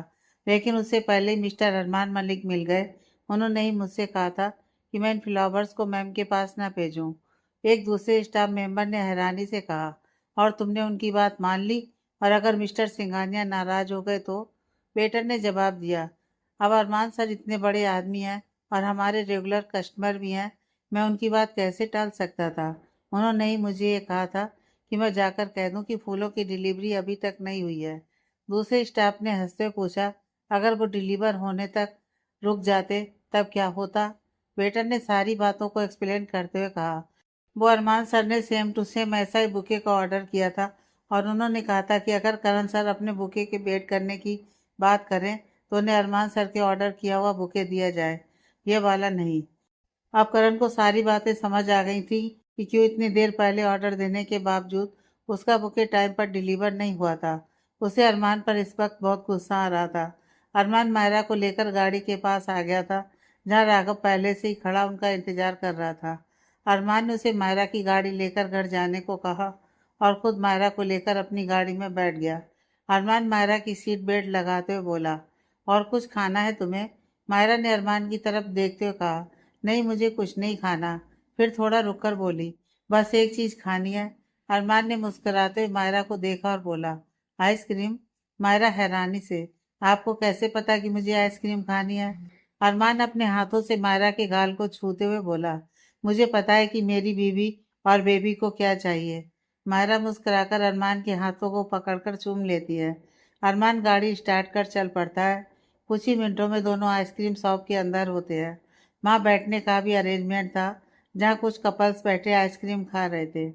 लेकिन उससे पहले ही मिस्टर अरमान मलिक मिल गए। उन्होंने ही मुझसे कहा था कि मैं इन फ्लावर्स को मैम के पास ना भेजूं। एक दूसरे स्टाफ मेंबर ने हैरानी से कहा, और तुमने उनकी बात मान ली? और अगर मिस्टर सिंघानिया नाराज हो गए तो? वेटर ने जवाब दिया, अब अरमान सर इतने बड़े आदमी हैं और हमारे रेगुलर कस्टमर भी हैं, मैं उनकी बात कैसे टाल सकता था। उन्होंने ही मुझे ये कहा था कि मैं जाकर कह दूं कि फूलों की डिलीवरी अभी तक नहीं हुई है। दूसरे स्टाफ ने हंसते हुए पूछा, अगर वो डिलीवर होने तक रुक जाते तब क्या होता? वेटर ने सारी बातों को एक्सप्लेन करते हुए कहा, वो अरमान सर ने सेम टू सेम ऐसा ही बुके का ऑर्डर किया था और उन्होंने कहा था कि अगर करण सर अपने बुके के वेट करने की बात करें तो उन्हें अरमान सर के ऑर्डर किया हुआ बुके दिया जाए, ये वाला नहीं। अब करण को सारी बातें समझ आ गई थी कि क्यों इतनी देर पहले ऑर्डर देने के बावजूद उसका बुके टाइम पर डिलीवर नहीं हुआ था। उसे अरमान पर इस वक्त बहुत गुस्सा आ रहा था। अरमान मायरा को लेकर गाड़ी के पास आ गया था, जहाँ राघव पहले से ही खड़ा उनका इंतजार कर रहा था। अरमान ने उसे मायरा की गाड़ी लेकर घर जाने को कहा और खुद मायरा को लेकर अपनी गाड़ी में बैठ गया। अरमान मायरा की सीट बेल्ट लगाते हुए बोला, और कुछ खाना है तुम्हें? मायरा ने अरमान की तरफ देखते हुए कहा, नहीं मुझे कुछ नहीं खाना। फिर थोड़ा रुककर बोली, बस एक चीज़ खानी है। अरमान ने मुस्कुराते हुए मायरा को देखा और बोला, आइसक्रीम? मायरा हैरानी से, आपको कैसे पता कि मुझे आइसक्रीम खानी है? अरमान अपने हाथों से मायरा के गाल को छूते हुए बोला, मुझे पता है कि मेरी बीवी और बेबी को क्या चाहिए। मायरा मुस्कुराकर अरमान के हाथों को पकड़कर चूम लेती है। अरमान गाड़ी स्टार्ट कर चल पड़ता है। कुछ ही मिनटों में दोनों आइसक्रीम शॉप के अंदर होते हैं। वहाँ बैठने का भी अरेंजमेंट था, जहाँ कुछ कपल्स बैठे आइसक्रीम खा रहे थे।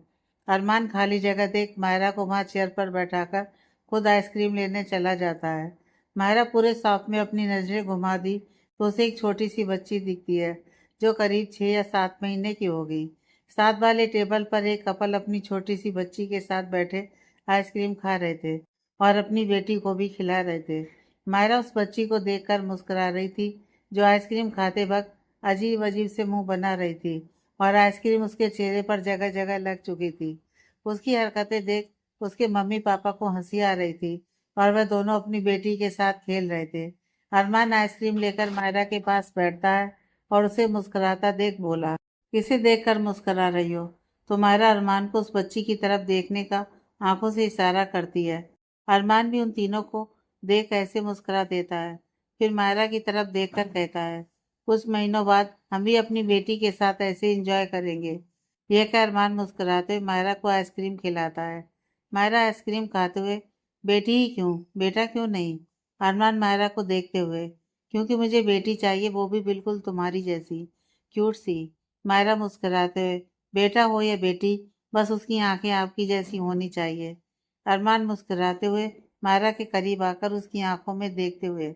अरमान खाली जगह देख मायरा को वहाँ चेयर पर बैठाकर खुद आइसक्रीम लेने चला जाता है। मायरा पूरे शॉप में अपनी नज़रें घुमा दी तो उसे एक छोटी सी बच्ची दिखती है, जो करीब 6 या 7 महीने की होगी। साथ वाले टेबल पर एक कपल अपनी छोटी सी बच्ची के साथ बैठे आइसक्रीम खा रहे थे और अपनी बेटी को भी खिला रहे थे। मायरा उस बच्ची को देखकर मुस्कुरा रही थी, जो आइसक्रीम खाते वक्त अजीब अजीब से मुंह बना रही थी और आइसक्रीम उसके चेहरे पर जगह जगह लग चुकी थी। उसकी हरकतें देख उसके मम्मी पापा को हंसी आ रही थी और वह दोनों अपनी बेटी के साथ खेल रहे थे। अरमान आइसक्रीम लेकर मायरा के पास बैठता है और उसे मुस्कुराता देख बोला, किसे देखकर मुस्कुरा रही हो? तो मायरा अरमान को उस बच्ची की तरफ देखने का आंखों से इशारा करती है। अरमान भी उन तीनों को देख ऐसे मुस्कुरा देता है, फिर मायरा की तरफ देखकर कहता है, कुछ महीनों बाद हम भी अपनी बेटी के साथ ऐसे एंजॉय करेंगे। यह कह अरमान मुस्कुराते हुए मायरा को आइसक्रीम खिलाता है। मायरा आइसक्रीम खाते हुए, बेटी ही क्यों, बेटा क्यों नहीं? अरमान मायरा को देखते हुए, क्योंकि मुझे बेटी चाहिए, वो भी बिल्कुल तुम्हारी जैसी, क्यूट सी। मायरा मुस्कुराते हुए, बेटा हो या बेटी, बस उसकी आंखें आपकी जैसी होनी चाहिए। अरमान मुस्कुराते हुए मायरा के करीब आकर उसकी आंखों में देखते हुए,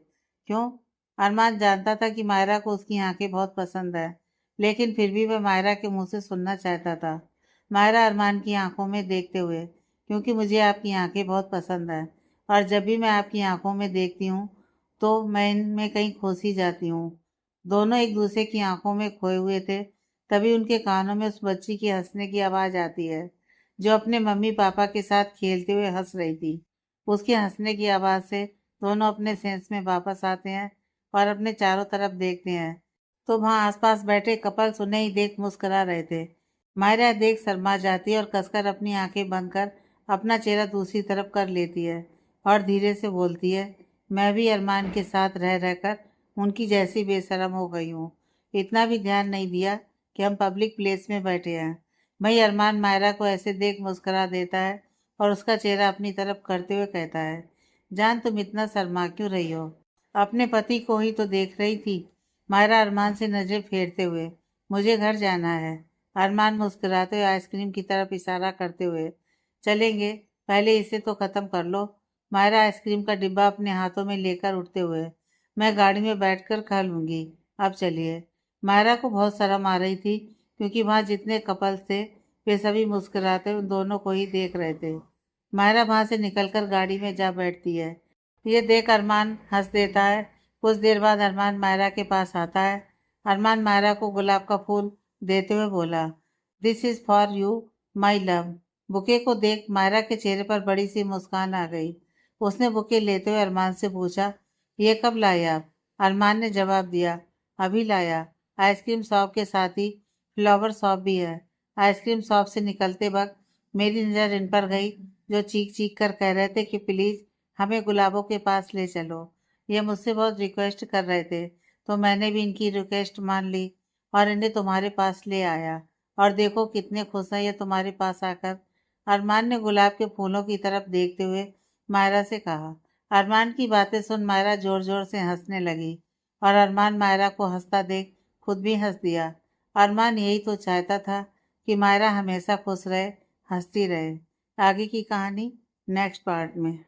क्यों? अरमान जानता था कि मायरा को उसकी आंखें बहुत पसंद है, लेकिन फिर भी वह मायरा के मुंह से सुनना चाहता था। मायरा अरमान की आंखों में देखते हुए, क्योंकि मुझे आपकी आंखें बहुत पसंद है, और जब भी मैं आपकी आंखों में देखती हूँ तो मैं इनमें कहीं खो सी जाती हूँ। दोनों एक दूसरे की आंखों में खोए हुए थे। तभी उनके कानों में उस बच्ची की हंसने की आवाज़ आती है, जो अपने मम्मी पापा के साथ खेलते हुए हंस रही थी। उसके हंसने की आवाज़ से दोनों अपने सेंस में वापस आते हैं और अपने चारों तरफ देखते हैं, तो वहाँ आसपास बैठे कपल्स उन्हें ही देख मुस्करा रहे थे। मायरा देख शर्मा जाती है और कसकर अपनी आंखें बंद कर अपना चेहरा दूसरी तरफ कर लेती है और धीरे से बोलती है, मैं भी अरमान के साथ रह रहकर उनकी जैसी बेशरम हो गई हूँ। इतना भी ध्यान नहीं दिया कि हम पब्लिक प्लेस में बैठे हैं। वही अरमान मायरा को ऐसे देख मुस्करा देता है और उसका चेहरा अपनी तरफ करते हुए कहता है, जान तुम इतना शर्मा क्यों रही हो? अपने पति को ही तो देख रही थी। मायरा अरमान से नजर फेरते हुए, मुझे घर जाना है। अरमान मुस्कुराते हुए आइसक्रीम की तरफ इशारा करते हुए, चलेंगे, पहले इसे तो ख़त्म कर लो। मायरा आइसक्रीम का डिब्बा अपने हाथों में लेकर उठते हुए, मैं गाड़ी में बैठकर खा लूँगी, अब चलिए। मायरा को बहुत शर्म आ रही थी, क्योंकि वहाँ जितने कपल्स थे वे सभी मुस्कुराते उन दोनों को ही देख रहे थे। मायरा वहाँ से निकलकर गाड़ी में जा बैठती है। ये देख अरमान हंस देता है। कुछ देर बाद अरमान मायरा के पास आता है। अरमान मायरा को गुलाब का फूल देते हुए बोला, this is for you my love. Bouquet को देख मायरा के चेहरे पर बड़ी सी मुस्कान आ गई। उसने बुके लेते हुए अरमान से पूछा, ये कब लाए आप? अरमान ने जवाब दिया, अभी लाया। आइसक्रीम शॉप के साथ ही फ्लावर शॉप भी है। आइसक्रीम शॉप से निकलते वक्त मेरी नज़र इन पर गई, जो चीख चीख कर कह रहे थे कि प्लीज़ हमें गुलाबों के पास ले चलो। ये मुझसे बहुत रिक्वेस्ट कर रहे थे, तो मैंने भी इनकी रिक्वेस्ट मान ली और इन्हें तुम्हारे पास ले आया। और देखो कितने खुश हैं ये तुम्हारे पास आकर। अरमान ने गुलाब के फूलों की तरफ देखते हुए मायरा से कहा। अरमान की बातें सुन मायरा जोर जोर से हंसने लगी और अरमान मायरा को हंसता देख खुद भी हंस दिया। अरमान यही तो चाहता था कि मायरा हमेशा खुश रहे, हंसती रहे। आगे की कहानी नेक्स्ट पार्ट में।